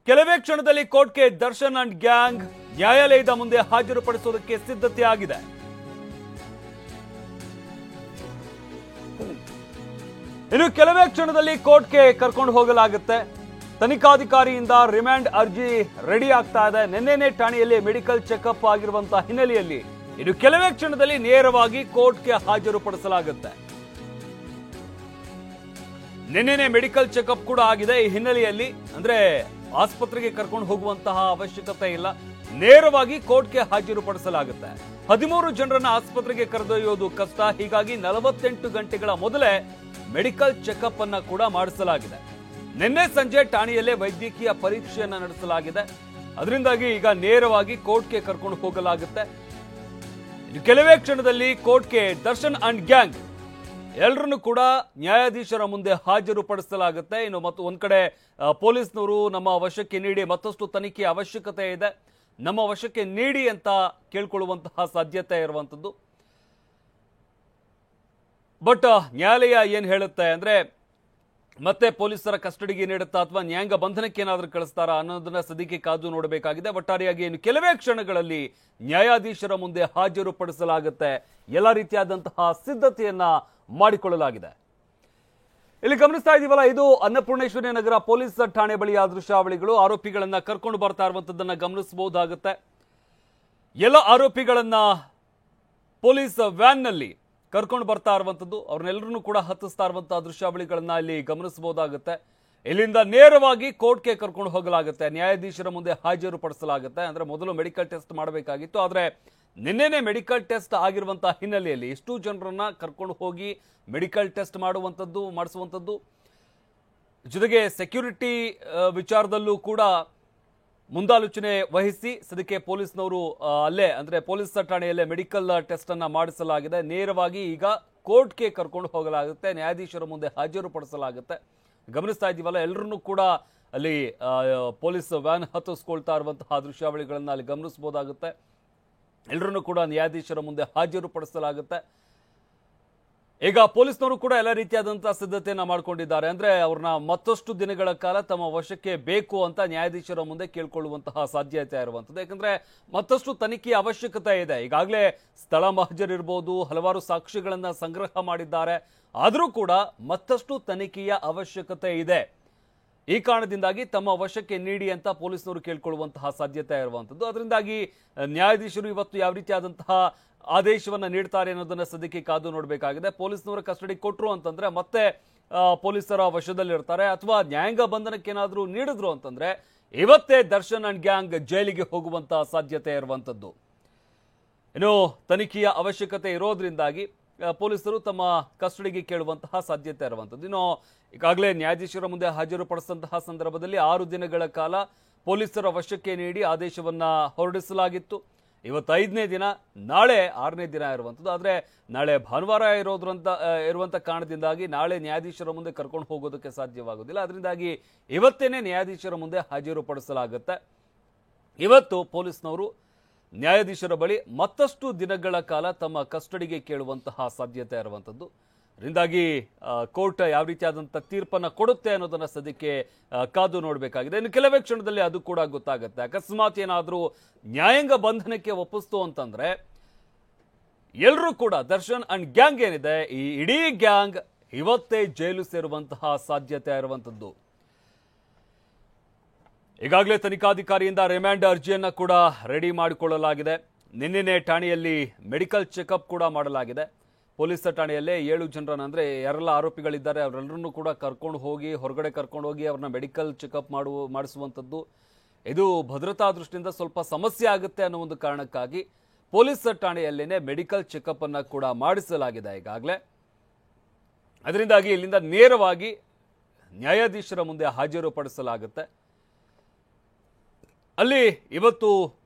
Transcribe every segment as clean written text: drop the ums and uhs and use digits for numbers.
ಕೆಲವೇ ಕ್ಷಣದಲ್ಲಿ ಕೋರ್ಟ್ಗೆ ದರ್ಶನ್ ಅಂಡ್ ಗ್ಯಾಂಗ್ ನ್ಯಾಯಾಲಯದ ಮುಂದೆ ಹಾಜರುಪಡಿಸೋದಕ್ಕೆ ಸಿದ್ಧತೆ ಆಗಿದೆ. ಇನ್ನು ಕೆಲವೇ ಕ್ಷಣದಲ್ಲಿ ಕೋರ್ಟ್ಗೆ ಕರ್ಕೊಂಡು ಹೋಗಲಾಗುತ್ತೆ. ತನಿಖಾಧಿಕಾರಿಯಿಂದ ರಿಮ್ಯಾಂಡ್ ಅರ್ಜಿ ರೆಡಿ ಆಗ್ತಾ ಇದೆ. ನಿನ್ನೆನೇ ಠಾಣೆಯಲ್ಲಿ ಮೆಡಿಕಲ್ ಚೆಕಪ್ ಆಗಿರುವಂತಹ ಹಿನ್ನೆಲೆಯಲ್ಲಿ ಇನ್ನು ಕೆಲವೇ ಕ್ಷಣದಲ್ಲಿ ನೇರವಾಗಿ ಕೋರ್ಟ್ಗೆ ಹಾಜರುಪಡಿಸಲಾಗುತ್ತೆ. ನಿನ್ನೆನೇ ಮೆಡಿಕಲ್ ಚೆಕಪ್ ಕೂಡ ಆಗಿದೆ. ಈ ಹಿನ್ನೆಲೆಯಲ್ಲಿ ಅಂದ್ರೆ ಆಸ್ಪತ್ರೆಗೆ ಕರ್ಕೊಂಡು ಹೋಗುವಂತಹ ಅವಶ್ಯಕತೆ ಇಲ್ಲ, ನೇರವಾಗಿ ಕೋರ್ಟ್ಗೆ ಹಾಜರುಪಡಿಸಲಾಗುತ್ತೆ. 13 ಜನರನ್ನ ಆಸ್ಪತ್ರೆಗೆ ಕರೆದೊಯ್ಯೋದು ಕಷ್ಟ, ಹೀಗಾಗಿ 48 ಗಂಟೆಗಳ ಮೊದಲೇ ಮೆಡಿಕಲ್ ಚೆಕಪ್ ಅನ್ನ ಕೂಡ ಮಾಡಿಸಲಾಗಿದೆ. ನಿನ್ನೆ ಸಂಜೆ ಠಾಣೆಯಲ್ಲೇ ವೈದ್ಯಕೀಯ ಪರೀಕ್ಷೆಯನ್ನ ನಡೆಸಲಾಗಿದೆ. ಅದರಿಂದಾಗಿ ಈಗ ನೇರವಾಗಿ ಕೋರ್ಟ್ಗೆ ಕರ್ಕೊಂಡು ಹೋಗಲಾಗುತ್ತೆ. ಕೆಲವೇ ಕ್ಷಣದಲ್ಲಿ ಕೋರ್ಟ್ಗೆ ದರ್ಶನ್ ಅಂಡ್ ಗ್ಯಾಂಗ್ ಎಲ್ಲರನ್ನು ಕೂಡ ನ್ಯಾಯಾಧೀಶರ ಮುಂದೆ ಹಾಜರುಪಡಿಸಲಾಗುತ್ತೆ. ಇನ್ನು ಒಂದ್ ಕಡೆ ಪೊಲೀಸ್ನವರು ನಮ್ಮ ವಶಕ್ಕೆ ನೀಡಿ, ಮತ್ತಷ್ಟು ತನಿಖೆ ಅವಶ್ಯಕತೆ ಇದೆ, ನಮ್ಮ ವಶಕ್ಕೆ ನೀಡಿ ಅಂತ ಕೇಳ್ಕೊಳ್ಳುವಂತಹ ಸಾಧ್ಯತೆ ಇರುವಂತದ್ದು. ಬಟ್ ನ್ಯಾಯಾಲಯ ಏನ್ ಹೇಳುತ್ತೆ ಅಂದ್ರೆ ಮತ್ತೆ ಪೊಲೀಸರ ಕಸ್ಟಡಿಗೆ ನೀಡುತ್ತಾ ಅಥವಾ ನ್ಯಾಯಾಂಗ ಬಂಧನಕ್ಕೆ ಏನಾದರೂ ಕಳಿಸ್ತಾರಾ ಅನ್ನೋದನ್ನ ಸದ್ಯಕ್ಕೆ ಕಾದು ನೋಡಬೇಕಾಗಿದೆ. ಒಟ್ಟಾರೆಯಾಗಿ ಇನ್ನು ಕೆಲವೇ ಕ್ಷಣಗಳಲ್ಲಿ ನ್ಯಾಯಾಧೀಶರ ಮುಂದೆ ಹಾಜರುಪಡಿಸಲಾಗುತ್ತೆ. ಎಲ್ಲ ರೀತಿಯಾದಂತಹ ಸಿದ್ಧತೆಯನ್ನ ಮಾಡಿಕೊಳ್ಳಲಾಗಿದೆ. ಇಲ್ಲಿ ಗಮನಿಸ್ತಾ ಇದೀವಲ್ಲ, ಇದು ಅನ್ನಪೂರ್ಣೇಶ್ವರಿ ನಗರ ಪೊಲೀಸ್ ಠಾಣೆ ಬಳಿಯ ದೃಶ್ಯಾವಳಿಗಳು. ಆರೋಪಿಗಳನ್ನ ಕರ್ಕೊಂಡು ಬರ್ತಾ ಇರುವಂತದ್ದನ್ನ ಗಮನಿಸಬಹುದಾಗುತ್ತೆ. ಎಲ್ಲ ಆರೋಪಿಗಳನ್ನ ಪೊಲೀಸ್ ವ್ಯಾನ್ ನಲ್ಲಿ ಕರ್ಕೊಂಡು ಬರ್ತಾ ಇರುವಂತದ್ದು, ಅವ್ರನ್ನೆಲ್ಲರನ್ನೂ ಕೂಡ ಹತ್ತಿಸ್ತಾ ಇರುವಂತಹ ದೃಶ್ಯಾವಳಿಗಳನ್ನ ಇಲ್ಲಿ ಗಮನಿಸಬಹುದಾಗುತ್ತೆ. ಇಲ್ಲಿಂದ ನೇರವಾಗಿ ಕೋರ್ಟ್ಗೆ ಕರ್ಕೊಂಡು ಹೋಗಲಾಗುತ್ತೆ, ನ್ಯಾಯಾಧೀಶರ ಮುಂದೆ ಹಾಜರುಪಡಿಸಲಾಗುತ್ತೆ. ಅಂದ್ರೆ ಮೊದಲು ಮೆಡಿಕಲ್ ಟೆಸ್ಟ್ ಮಾಡಬೇಕಾಗಿತ್ತು, ಆದ್ರೆ ನಿನ್ನೆನೆ ಮೆಡಿಕಲ್ ಟೆಸ್ಟ್ ಆಗಿರುವಂತಹ ಹಿನ್ನೆಲೆಯಲ್ಲಿ ಇಷ್ಟು ಜನರನ್ನ ಕರ್ಕೊಂಡು ಹೋಗಿ ಮೆಡಿಕಲ್ ಟೆಸ್ಟ್ ಮಾಡಿಸುವಂಥದ್ದು, ಜೊತೆಗೆ ಸೆಕ್ಯೂರಿಟಿ ವಿಚಾರದಲ್ಲೂ ಕೂಡ ಮುಂದಾಲೋಚನೆ ವಹಿಸಿ ಸದ್ಯಕ್ಕೆ ಪೊಲೀಸ್ನವರು ಅಲ್ಲೇ ಅಂದ್ರೆ ಪೊಲೀಸ್ ಠಾಣೆಯಲ್ಲೇ ಮೆಡಿಕಲ್ ಟೆಸ್ಟ್ ಅನ್ನ ಮಾಡಿಸಲಾಗಿದೆ. ನೇರವಾಗಿ ಈಗ ಕೋರ್ಟ್ಗೆ ಕರ್ಕೊಂಡು ಹೋಗಲಾಗುತ್ತೆ, ನ್ಯಾಯಾಧೀಶರ ಮುಂದೆ ಹಾಜರುಪಡಿಸಲಾಗುತ್ತೆ. ಗಮನಿಸ್ತಾ ಇದ್ದೀವಲ್ಲ, ಎಲ್ಲರನ್ನೂ ಕೂಡ ಅಲ್ಲಿ ಪೊಲೀಸ್ ವ್ಯಾನ್ ಹತ್ತಿಸ್ಕೊಳ್ತಾ ಇರುವಂತಹ ದೃಶ್ಯಾವಳಿಗಳನ್ನ ಅಲ್ಲಿ ಗಮನಿಸಬಹುದಾಗುತ್ತೆ. ಎಲ್ಲರನ್ನೂ ಕೂಡ ನ್ಯಾಯಾಧೀಶರ ಮುಂದೆ ಹಾಜರುಪಡಿಸಲಾಗುತ್ತೆ. ಈಗ ಪೊಲೀಸ್ನವರು ಕೂಡ ಎಲ್ಲ ರೀತಿಯಾದಂತಹ ಸಿದ್ಧತೆಯನ್ನ ಮಾಡ್ಕೊಂಡಿದ್ದಾರೆ. ಅಂದ್ರೆ ಅವ್ರನ್ನ ಮತ್ತಷ್ಟು ದಿನಗಳ ಕಾಲ ತಮ್ಮ ವಶಕ್ಕೆ ಬೇಕು ಅಂತ ನ್ಯಾಯಾಧೀಶರ ಮುಂದೆ ಕೇಳ್ಕೊಳ್ಳುವಂತಹ ಸಾಧ್ಯತೆ ಇರುವಂತದ್ದು. ಯಾಕಂದ್ರೆ ಮತ್ತಷ್ಟು ತನಿಖೆಯ ಅವಶ್ಯಕತೆ ಇದೆ. ಈಗಾಗಲೇ ಸ್ಥಳ ಮಹಜರಿರ್ಬೋದು, ಹಲವಾರು ಸಾಕ್ಷಿಗಳನ್ನ ಸಂಗ್ರಹ ಮಾಡಿದ್ದಾರೆ. ಆದರೂ ಕೂಡ ಮತ್ತಷ್ಟು ತನಿಖೆಯ ಅವಶ್ಯಕತೆ ಇದೆ. ಈ ಕಾರಣದಿಂದಾಗಿ ತಮ್ಮ ವಶಕ್ಕೆ ನೀಡಿ ಅಂತ ಪೊಲೀಸ್ನವರು ಕೇಳ್ಕೊಳ್ಳುವಂತಹ ಸಾಧ್ಯತೆ ಇರುವಂತದ್ದು. ಅದರಿಂದಾಗಿ ನ್ಯಾಯಾಧೀಶರು ಇವತ್ತು ಯಾವ ರೀತಿಯಾದಂತಹ ಆದೇಶವನ್ನ ನೀಡ್ತಾರೆ ಅನ್ನೋದನ್ನ ಸದ್ಯಕ್ಕೆ ಕಾದು ನೋಡಬೇಕಾಗಿದೆ. ಪೊಲೀಸ್ನವರ ಕಸ್ಟಡಿ ಕೊಟ್ಟರು ಅಂತಂದ್ರೆ ಮತ್ತೆ ಪೊಲೀಸರ ವಶದಲ್ಲಿರ್ತಾರೆ, ಅಥವಾ ನ್ಯಾಯಾಂಗ ಬಂಧನಕ್ಕೆ ಏನಾದರೂ ನೀಡಿದ್ರು ಅಂತಂದ್ರೆ ಇವತ್ತೇ ದರ್ಶನ್ ಅಂಡ್ ಗ್ಯಾಂಗ್ ಜೈಲಿಗೆ ಹೋಗುವಂತಹ ಸಾಧ್ಯತೆ ಇರುವಂತದ್ದು. ಇನ್ನು ತನಿಖೆಯ ಅವಶ್ಯಕತೆ ಇರೋದ್ರಿಂದಾಗಿ ಪೊಲೀಸರು ತಮ್ಮ ಕಸ್ಟಡಿಗೆ ಕೇಳುವಂತಹ ಸಾಧ್ಯತೆ ಇರುವಂತದ್ದು. ಇನ್ನು ಈಗಾಗಲೇ ನ್ಯಾಯಾಧೀಶರ ಮುಂದೆ ಹಾಜರುಪಡಿಸಿದಂತಹ ಸಂದರ್ಭದಲ್ಲಿ 6 ದಿನಗಳ ಕಾಲ ಪೊಲೀಸರ ವಶಕ್ಕೆ ನೀಡಿ ಆದೇಶವನ್ನ ಹೊರಡಿಸಲಾಗಿತ್ತು. ಇವತ್ತು 5ನೇ ದಿನ, ನಾಳೆ 6ನೇ ದಿನ ಇರುವಂಥದ್ದು. ಆದರೆ ನಾಳೆ ಭಾನುವಾರ ಇರುವಂಥ ಕಾರಣದಿಂದಾಗಿ ನಾಳೆ ನ್ಯಾಯಾಧೀಶರ ಮುಂದೆ ಕರ್ಕೊಂಡು ಹೋಗೋದಕ್ಕೆ ಸಾಧ್ಯವಾಗೋದಿಲ್ಲ. ಅದರಿಂದಾಗಿ ಇವತ್ತೇನೆ ನ್ಯಾಯಾಧೀಶರ ಮುಂದೆ ಹಾಜರುಪಡಿಸಲಾಗುತ್ತೆ. ಇವತ್ತು ಪೊಲೀಸ್ನವರು ನ್ಯಾಯಾಧೀಶರ ಬಳಿ ಮತ್ತಷ್ಟು ದಿನಗಳ ಕಾಲ ತಮ್ಮ ಕಸ್ಟಡಿಗೆ ಕೇಳುವಂತಹ ಸಾಧ್ಯತೆ ಇರುವಂಥದ್ದು. ಅದರಿಂದಾಗಿ ಕೋರ್ಟ್ ಯಾವ ರೀತಿಯಾದಂಥ ತೀರ್ಪನ್ನು ಕೊಡುತ್ತೆ ಅನ್ನೋದನ್ನ ಸದ್ಯಕ್ಕೆ ಕಾದು ನೋಡಬೇಕಾಗಿದೆ. ಇನ್ನು ಕೆಲವೇ ಕ್ಷಣದಲ್ಲಿ ಅದು ಕೂಡ ಗೊತ್ತಾಗುತ್ತೆ. ಅಕಸ್ಮಾತ್ ಏನಾದರೂ ನ್ಯಾಯಾಂಗ ಬಂಧನಕ್ಕೆ ಒಪ್ಪಿಸ್ತು ಅಂತಂದ್ರೆ ಎಲ್ಲರೂ ಕೂಡ ದರ್ಶನ್ ಅಂಡ್ ಗ್ಯಾಂಗ್ ಏನಿದೆ, ಈ ಇಡೀ ಗ್ಯಾಂಗ್ ಇವತ್ತೇ ಜೈಲು ಸೇರುವಂತಹ ಸಾಧ್ಯತೆ ಇರುವಂಥದ್ದು. ಈಗಾಗಲೇ ತನಿಖಾಧಿಕಾರಿಯಿಂದ ರಿಮ್ಯಾಂಡ್ ಅರ್ಜಿಯನ್ನ ಕೂಡ ರೆಡಿ ಮಾಡಿಕೊಳ್ಳಲಾಗಿದೆ. ನಿನ್ನೆನೇ ಠಾಣೆಯಲ್ಲಿ ಮೆಡಿಕಲ್ ಚೆಕಪ್ ಕೂಡ ಮಾಡಲಾಗಿದೆ. ಪೊಲೀಸ್ ಠಾಣೆಯಲ್ಲೇ 7 ಜನರನ್ನ, ಅಂದ್ರೆ ಯಾರೆಲ್ಲ ಆರೋಪಿಗಳಿದ್ದಾರೆ ಅವರೆಲ್ಲರನ್ನೂ ಕೂಡ ಹೊರಗಡೆ ಕರ್ಕೊಂಡು ಹೋಗಿ ಅವ್ರನ್ನ ಮೆಡಿಕಲ್ ಚೆಕಪ್ ಮಾಡಿಸುವಂಥದ್ದು. ಇದು ಭದ್ರತಾ ದೃಷ್ಟಿಯಿಂದ ಸ್ವಲ್ಪ ಸಮಸ್ಯೆ ಆಗುತ್ತೆ ಅನ್ನೋ ಒಂದು ಕಾರಣಕ್ಕಾಗಿ ಪೊಲೀಸ್ ಠಾಣೆಯಲ್ಲೇನೆ ಮೆಡಿಕಲ್ ಚೆಕಪ್ ಅನ್ನ ಕೂಡ ಮಾಡಿಸಲಾಗಿದೆ ಈಗಾಗಲೇ. ಅದರಿಂದಾಗಿ ಇಲ್ಲಿಂದ ನೇರವಾಗಿ ನ್ಯಾಯಾಧೀಶರ ಮುಂದೆ ಹಾಜರುಪಡಿಸಲಾಗುತ್ತೆ. ಅಲ್ಲಿ ಇವತ್ತು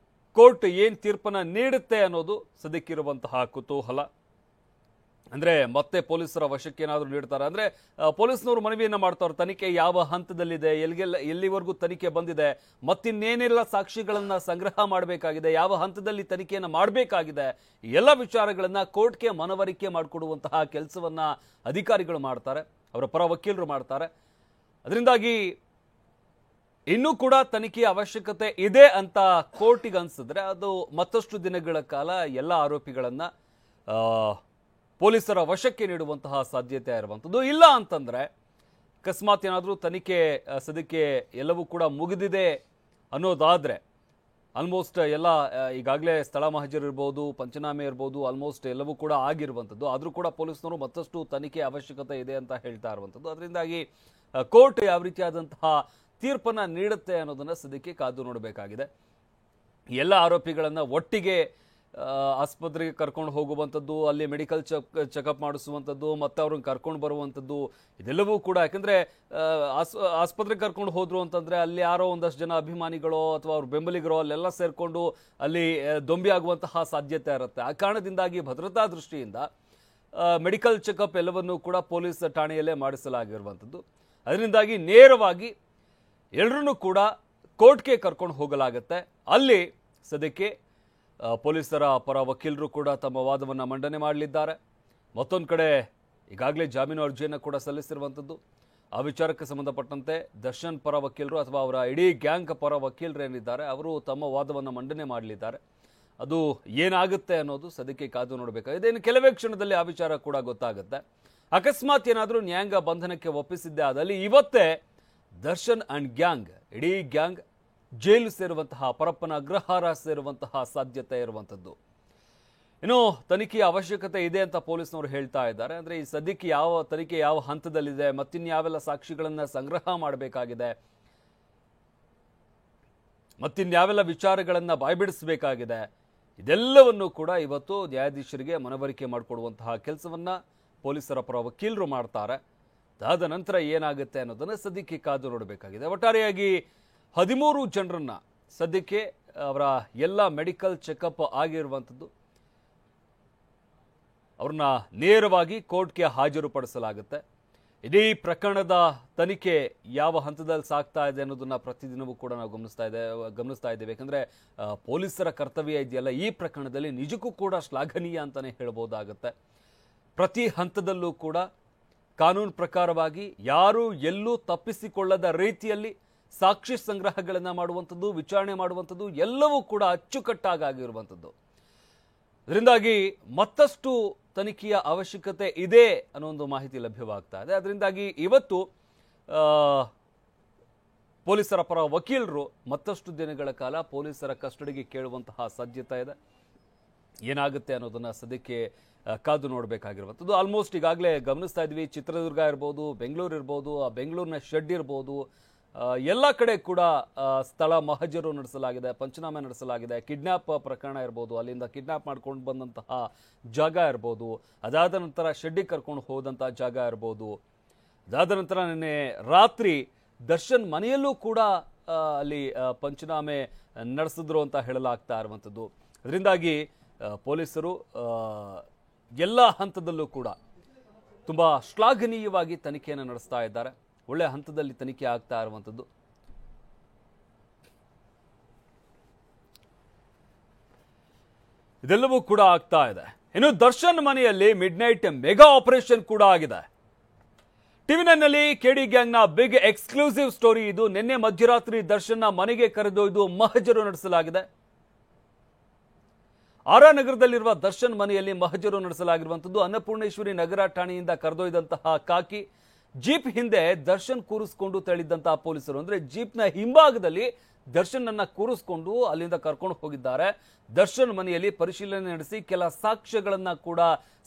ಕೋರ್ಟ್ ಏನ್ ತೀರ್ಪನ್ನ ನೀಡುತ್ತೆ ಅನ್ನೋದು ಸದ್ಯಕ್ಕಿರುವಂತಹ ಕುತೂಹಲ. ಅಂದ್ರೆ ಮತ್ತೆ ಪೊಲೀಸರ ವಶಕ್ಕೆ ಏನಾದರೂ ನೀಡ್ತಾರೆ ಅಂದ್ರೆ ಪೊಲೀಸ್ನವರು ಮನವಿಯನ್ನ ಮಾಡ್ತಾರೆ, ತನಿಖೆ ಯಾವ ಹಂತದಲ್ಲಿದೆ, ಎಲ್ಲಿವರೆಗೂ ತನಿಖೆ ಬಂದಿದೆ, ಮತ್ತಿನ್ನೇನೆಲ್ಲ ಸಾಕ್ಷಿಗಳನ್ನ ಸಂಗ್ರಹ ಮಾಡಬೇಕಾಗಿದೆ, ಯಾವ ಹಂತದಲ್ಲಿ ತನಿಖೆಯನ್ನು ಮಾಡಬೇಕಾಗಿದೆ, ಎಲ್ಲ ವಿಚಾರಗಳನ್ನ ಕೋರ್ಟ್ಗೆ ಮನವರಿಕೆ ಮಾಡಿಕೊಡುವಂತಹ ಕೆಲಸವನ್ನ ಅಧಿಕಾರಿಗಳು ಮಾಡ್ತಾರೆ, ಅವರ ಪರ ವಕೀಲರು ಮಾಡ್ತಾರೆ. ಅದರಿಂದಾಗಿ ಇನ್ನೂ ಕೂಡ ತನಿಖೆಯ ಅವಶ್ಯಕತೆ ಇದೆ ಅಂತ ಕೋರ್ಟಿಗೆ ಅನ್ಸಿದ್ರೆ ಅದು ಮತ್ತಷ್ಟು ದಿನಗಳ ಕಾಲ ಎಲ್ಲ ಆರೋಪಿಗಳನ್ನ ಆ, ಪೊಲೀಸರ ವಶಕ್ಕೆ ನೀಡುವಂತಹ ಸಾಧ್ಯತೆ ಇರುವಂಥದ್ದು. ಇಲ್ಲ ಅಂತಂದ್ರೆ ಅಕಸ್ಮಾತ್ ಏನಾದರೂ ತನಿಖೆ ಸದ್ಯಕ್ಕೆ ಎಲ್ಲವೂ ಕೂಡ ಮುಗಿದಿದೆ ಅನ್ನೋದಾದ್ರೆ ಆಲ್ಮೋಸ್ಟ್ ಎಲ್ಲ ಈಗಾಗಲೇ ಸ್ಥಳ ಮಹಜರು ಇರ್ಬೋದು, ಪಂಚನಾಮೆ ಇರ್ಬೋದು, ಆಲ್ಮೋಸ್ಟ್ ಎಲ್ಲವೂ ಕೂಡ ಆಗಿರುವಂಥದ್ದು. ಆದರೂ ಕೂಡ ಪೊಲೀಸ್ನವರು ಮತ್ತಷ್ಟು ತನಿಖೆ ಅವಶ್ಯಕತೆ ಇದೆ ಅಂತ ಹೇಳ್ತಾ ಇರುವಂಥದ್ದು. ಅದರಿಂದಾಗಿ ಕೋರ್ಟ್ ಯಾವ ರೀತಿಯಾದಂತಹ ತೀರ್ಪನ್ನು ನೀಡುತ್ತೆ ಅನ್ನೋದನ್ನು ಸದ್ಯಕ್ಕೆ ಕಾದು ನೋಡಬೇಕಾಗಿದೆ. ಎಲ್ಲ ಆರೋಪಿಗಳನ್ನು ಒಟ್ಟಿಗೆ ಆಸ್ಪತ್ರೆಗೆ ಕರ್ಕೊಂಡು ಹೋಗುವಂಥದ್ದು, ಅಲ್ಲಿ ಮೆಡಿಕಲ್ ಚೆಕಪ್ ಮಾಡಿಸುವಂಥದ್ದು, ಮತ್ತೆ ಅವ್ರನ್ನ ಕರ್ಕೊಂಡು ಬರುವಂಥದ್ದು, ಇದೆಲ್ಲವೂ ಕೂಡ ಯಾಕಂದರೆ ಆಸ್ಪತ್ರೆಗೆ ಕರ್ಕೊಂಡು ಹೋದ್ರು ಅಂತಂದರೆ ಅಲ್ಲಿ ಯಾರೋ ಒಂದಷ್ಟು ಜನ ಅಭಿಮಾನಿಗಳೋ ಅಥವಾ ಅವ್ರ ಬೆಂಬಲಿಗರೋ ಅಲ್ಲೆಲ್ಲ ಸೇರಿಕೊಂಡು ಅಲ್ಲಿ ದೊಂಬಿ ಆಗುವಂತಹ ಸಾಧ್ಯತೆ ಇರುತ್ತೆ. ಆ ಕಾರಣದಿಂದಾಗಿ ಭದ್ರತಾ ದೃಷ್ಟಿಯಿಂದ ಮೆಡಿಕಲ್ ಚೆಕಪ್ ಎಲ್ಲವನ್ನೂ ಕೂಡ ಪೊಲೀಸ್ ಠಾಣೆಯಲ್ಲೇ ಮಾಡಿಸಲಾಗಿರುವಂಥದ್ದು. ಅದರಿಂದಾಗಿ ನೇರವಾಗಿ ಎಲ್ಲರನ್ನೂ ಕೂಡ ಕೋರ್ಟ್ಗೆ ಕರ್ಕೊಂಡು ಹೋಗಲಾಗುತ್ತೆ. ಅಲ್ಲಿ ಸದ್ಯಕ್ಕೆ ಪೊಲೀಸರ ಪರ ವಕೀಲರು ಕೂಡ ತಮ್ಮ ವಾದವನ್ನು ಮಂಡನೆ ಮಾಡಲಿದ್ದಾರೆ. ಮತ್ತೊಂದು ಕಡೆ ಈಗಾಗಲೇ ಜಾಮೀನು ಅರ್ಜಿಯನ್ನು ಕೂಡ ಸಲ್ಲಿಸಿರುವಂಥದ್ದು. ಆ ವಿಚಾರಕ್ಕೆ ಸಂಬಂಧಪಟ್ಟಂತೆ ದರ್ಶನ್ ಪರ ವಕೀಲರು ಅಥವಾ ಅವರ ಇಡೀ ಗ್ಯಾಂಗ್ ಪರ ವಕೀಲರು ಏನಿದ್ದಾರೆ ಅವರು ತಮ್ಮ ವಾದವನ್ನು ಮಂಡನೆ ಮಾಡಲಿದ್ದಾರೆ. ಅದು ಏನಾಗುತ್ತೆ ಅನ್ನೋದು ಸದ್ಯಕ್ಕೆ ಕಾದು ನೋಡಬೇಕಾಗಿದೆ. ಇನ್ನು ಕೆಲವೇ ಕ್ಷಣದಲ್ಲಿ ಆ ವಿಚಾರ ಕೂಡ ಗೊತ್ತಾಗುತ್ತೆ. ಅಕಸ್ಮಾತ್ ಏನಾದರೂ ನ್ಯಾಯಾಂಗ ಬಂಧನಕ್ಕೆ ಒಪ್ಪಿಸಿದ್ದೆ ಆದಲ್ಲಿ ಇವತ್ತೇ ದರ್ಶನ್ ಅಂಡ್ ಗ್ಯಾಂಗ್, ಇಡೀ ಗ್ಯಾಂಗ್ ಜೈಲು ಸೇರುವಂತಹ, ಪರಪ್ಪನ ಅಗ್ರಹಾರ ಸೇರುವಂತಹ ಸಾಧ್ಯತೆ ಇರುವಂಥದ್ದು. ಇನ್ನು ತನಿಖೆಯ ಅವಶ್ಯಕತೆ ಇದೆ ಅಂತ ಪೊಲೀಸ್ನವರು ಹೇಳ್ತಾ ಇದ್ದಾರೆ. ಅಂದರೆ ಈ ಸದ್ಯಕ್ಕೆ ತನಿಖೆ ಯಾವ ಹಂತದಲ್ಲಿದೆ, ಮತ್ತಿನ್ಯಾವೆಲ್ಲ ಸಾಕ್ಷಿಗಳನ್ನು ಸಂಗ್ರಹ ಮಾಡಬೇಕಾಗಿದೆ, ಮತ್ತಿನ್ಯಾವೆಲ್ಲ ವಿಚಾರಗಳನ್ನು ಬಾಯ್ಬಿಡಿಸಬೇಕಾಗಿದೆ, ಇದೆಲ್ಲವನ್ನು ಕೂಡ ಇವತ್ತು ನ್ಯಾಯಾಧೀಶರಿಗೆ ಮನವರಿಕೆ ಮಾಡಿಕೊಡುವಂತಹ ಕೆಲಸವನ್ನು ಪೊಲೀಸರ ಪರ ವಕೀಲರು ಮಾಡ್ತಾರೆ. ಅದಾದ ನಂತರ ಏನಾಗುತ್ತೆ ಅನ್ನೋದನ್ನು ಸದ್ಯಕ್ಕೆ ಕಾದು ನೋಡಬೇಕಾಗಿದೆ. ಒಟ್ಟಾರೆಯಾಗಿ 13 ಜನರನ್ನ ಸದ್ಯಕ್ಕೆ ಅವರ ಎಲ್ಲ ಮೆಡಿಕಲ್ ಚೆಕಪ್ ಆಗಿರುವಂಥದ್ದು, ಅವ್ರನ್ನ ನೇರವಾಗಿ ಕೋರ್ಟ್ಗೆ ಹಾಜರುಪಡಿಸಲಾಗುತ್ತೆ. ಇಡೀ ಪ್ರಕರಣದ ತನಿಖೆ ಯಾವ ಹಂತದಲ್ಲಿ ಸಾಗ್ತಾ ಇದೆ ಅನ್ನೋದನ್ನ ಪ್ರತಿದಿನವೂ ಕೂಡ ನಾವು ಗಮನಿಸ್ತಾ ಇದ್ದೇವೆ. ಯಾಕಂದರೆ ಪೊಲೀಸರ ಕರ್ತವ್ಯ ಇದೆಯಲ್ಲ ಈ ಪ್ರಕರಣದಲ್ಲಿ ನಿಜಕ್ಕೂ ಕೂಡ ಶ್ಲಾಘನೀಯ ಅಂತಲೇ ಹೇಳ್ಬೋದಾಗುತ್ತೆ. ಪ್ರತಿ ಹಂತದಲ್ಲೂ ಕೂಡ ಕಾನೂನು ಪ್ರಕಾರವಾಗಿ ಯಾರೂ ಎಲ್ಲೂ ತಪ್ಪಿಸಿಕೊಳ್ಳದ ರೀತಿಯಲ್ಲಿ ಸಾಕ್ಷಿ ಸಂಗ್ರಹಗಳನ್ನು ಮಾಡುವಂಥದ್ದು, ವಿಚಾರಣೆ ಮಾಡುವಂಥದ್ದು ಎಲ್ಲವೂ ಕೂಡ ಅಚ್ಚುಕಟ್ಟಾಗಿರುವಂಥದ್ದು. ಅದರಿಂದಾಗಿ ಮತ್ತಷ್ಟು ತನಿಖೆಯ ಅವಶ್ಯಕತೆ ಇದೆ ಅನ್ನೋ ಒಂದು ಮಾಹಿತಿ ಲಭ್ಯವಾಗ್ತಾ ಇದೆ. ಅದರಿಂದಾಗಿ ಇವತ್ತು ಪೊಲೀಸರ ಪರ ವಕೀಲರು ಮತ್ತಷ್ಟು ದಿನಗಳ ಕಾಲ ಪೊಲೀಸರ ಕಸ್ಟಡಿಗೆ ಕೇಳುವಂತಹ ಸಾಧ್ಯತೆ ಇದೆ. ಏನಾಗುತ್ತೆ ಅನ್ನೋದನ್ನ ಸದ್ಯಕ್ಕೆ ಕಾದು ನೋಡಬೇಕಾಗಿರುವಂಥದ್ದು. ಆಲ್ಮೋಸ್ಟ್ ಈಗಾಗಲೇ ಗಮನಿಸ್ತಾ ಇದ್ವಿ, ಚಿತ್ರದುರ್ಗ ಇರ್ಬೋದು, ಬೆಂಗಳೂರು ಇರ್ಬೋದು, ಆ ಬೆಂಗಳೂರಿನ ಶೆಡ್ ಇರ್ಬೋದು, ಎಲ್ಲ ಕಡೆ ಕೂಡ ಸ್ಥಳ ಮಹಜರು ನಡೆಸಲಾಗಿದೆ, ಪಂಚನಾಮೆ ನಡೆಸಲಾಗಿದೆ. ಕಿಡ್ನ್ಯಾಪ್ ಪ್ರಕರಣ ಇರ್ಬೋದು, ಅಲ್ಲಿಂದ ಕಿಡ್ನ್ಯಾಪ್ ಮಾಡ್ಕೊಂಡು ಬಂದಂತಹ ಜಾಗ ಇರ್ಬೋದು, ಅದಾದ ನಂತರ ಶೆಡ್ಡಿಗೆ ಕರ್ಕೊಂಡು ಹೋದಂತಹ ಜಾಗ ಇರ್ಬೋದು, ಅದಾದ ನಂತರ ನಿನ್ನೆ ರಾತ್ರಿ ದರ್ಶನ್ ಮನೆಯಲ್ಲೂ ಕೂಡ ಅಲ್ಲಿ ಪಂಚನಾಮೆ ನಡೆಸಿದ್ರು ಅಂತ ಹೇಳಲಾಗ್ತಾ ಇರುವಂಥದ್ದು. ಅದರಿಂದಾಗಿ ಪೊಲೀಸರು ಎಲ್ಲ ಹಂತದಲ್ಲೂ ಕೂಡ ತುಂಬ ಶ್ಲಾಘನೀಯವಾಗಿ ತನಿಖೆಯನ್ನು ನಡೆಸ್ತಾ ಇದ್ದಾರೆ. ಒಳ್ಳೆ ಹಂತದಲ್ಲಿ ತನಿಖೆ ಆಗ್ತಾ ಇರುವಂಥದ್ದು. ಇದೆಲ್ಲವೂ ಕೂಡ ಆಗ್ತಾ ಇದೆ. ಇನ್ನು ದರ್ಶನ್ ಮನೆಯಲ್ಲಿ ಮಿಡ್ ನೈಟ್ ಮೆಗಾ ಆಪರೇಷನ್ ಕೂಡ ಆಗಿದೆ. ಟಿವಿ9ನಲ್ಲಿ ಕೆಡಿ ಗ್ಯಾಂಗ್ನ ಬಿಗ್ ಎಕ್ಸ್ಕ್ಲೂಸಿವ್ ಸ್ಟೋರಿ ಇದು. ನಿನ್ನೆ ಮಧ್ಯರಾತ್ರಿ ದರ್ಶನ್ನ ಮನೆಗೆ ಕರೆದೊಯ್ದು ಮಹಜರು ನಡೆಸಲಾಗಿದೆ. ಆರಾನಗರದಲ್ಲಿರುವ ದರ್ಶನ್ ಮನೆಯಲ್ಲಿ ಮಹಜರು ನಡೆಸಲಾಗಿರುವಂಥದ್ದು. ಅನ್ನಪೂರ್ಣೇಶ್ವರಿ ನಗರ ಠಾಣೆಯಿಂದ ಕರೆದೊಯ್ದಂತಹ ಕಾಕಿ ಜೀಪ್ ಹಿಂದೆ ದರ್ಶನ್ ಕೂರಿಸ್ಕೊಂಡು ತೆರಳಿದ್ದಂತಹ ಪೊಲೀಸರು, ಅಂದ್ರೆ ಜೀಪ್ನ ಹಿಂಭಾಗದಲ್ಲಿ ದರ್ಶನ್ ಅನ್ನ ಕೂರಿಸ್ಕೊಂಡು ಅಲ್ಲಿಂದ ಕರ್ಕೊಂಡು ಹೋಗಿದ್ದಾರೆ. ದರ್ಶನ್ ಮನೆಯಲ್ಲಿ ಪರಿಶೀಲನೆ ನಡೆಸಿ ಕೆಲ ಸಾಕ್ಷ್ಯಗಳನ್ನ ಕೂಡ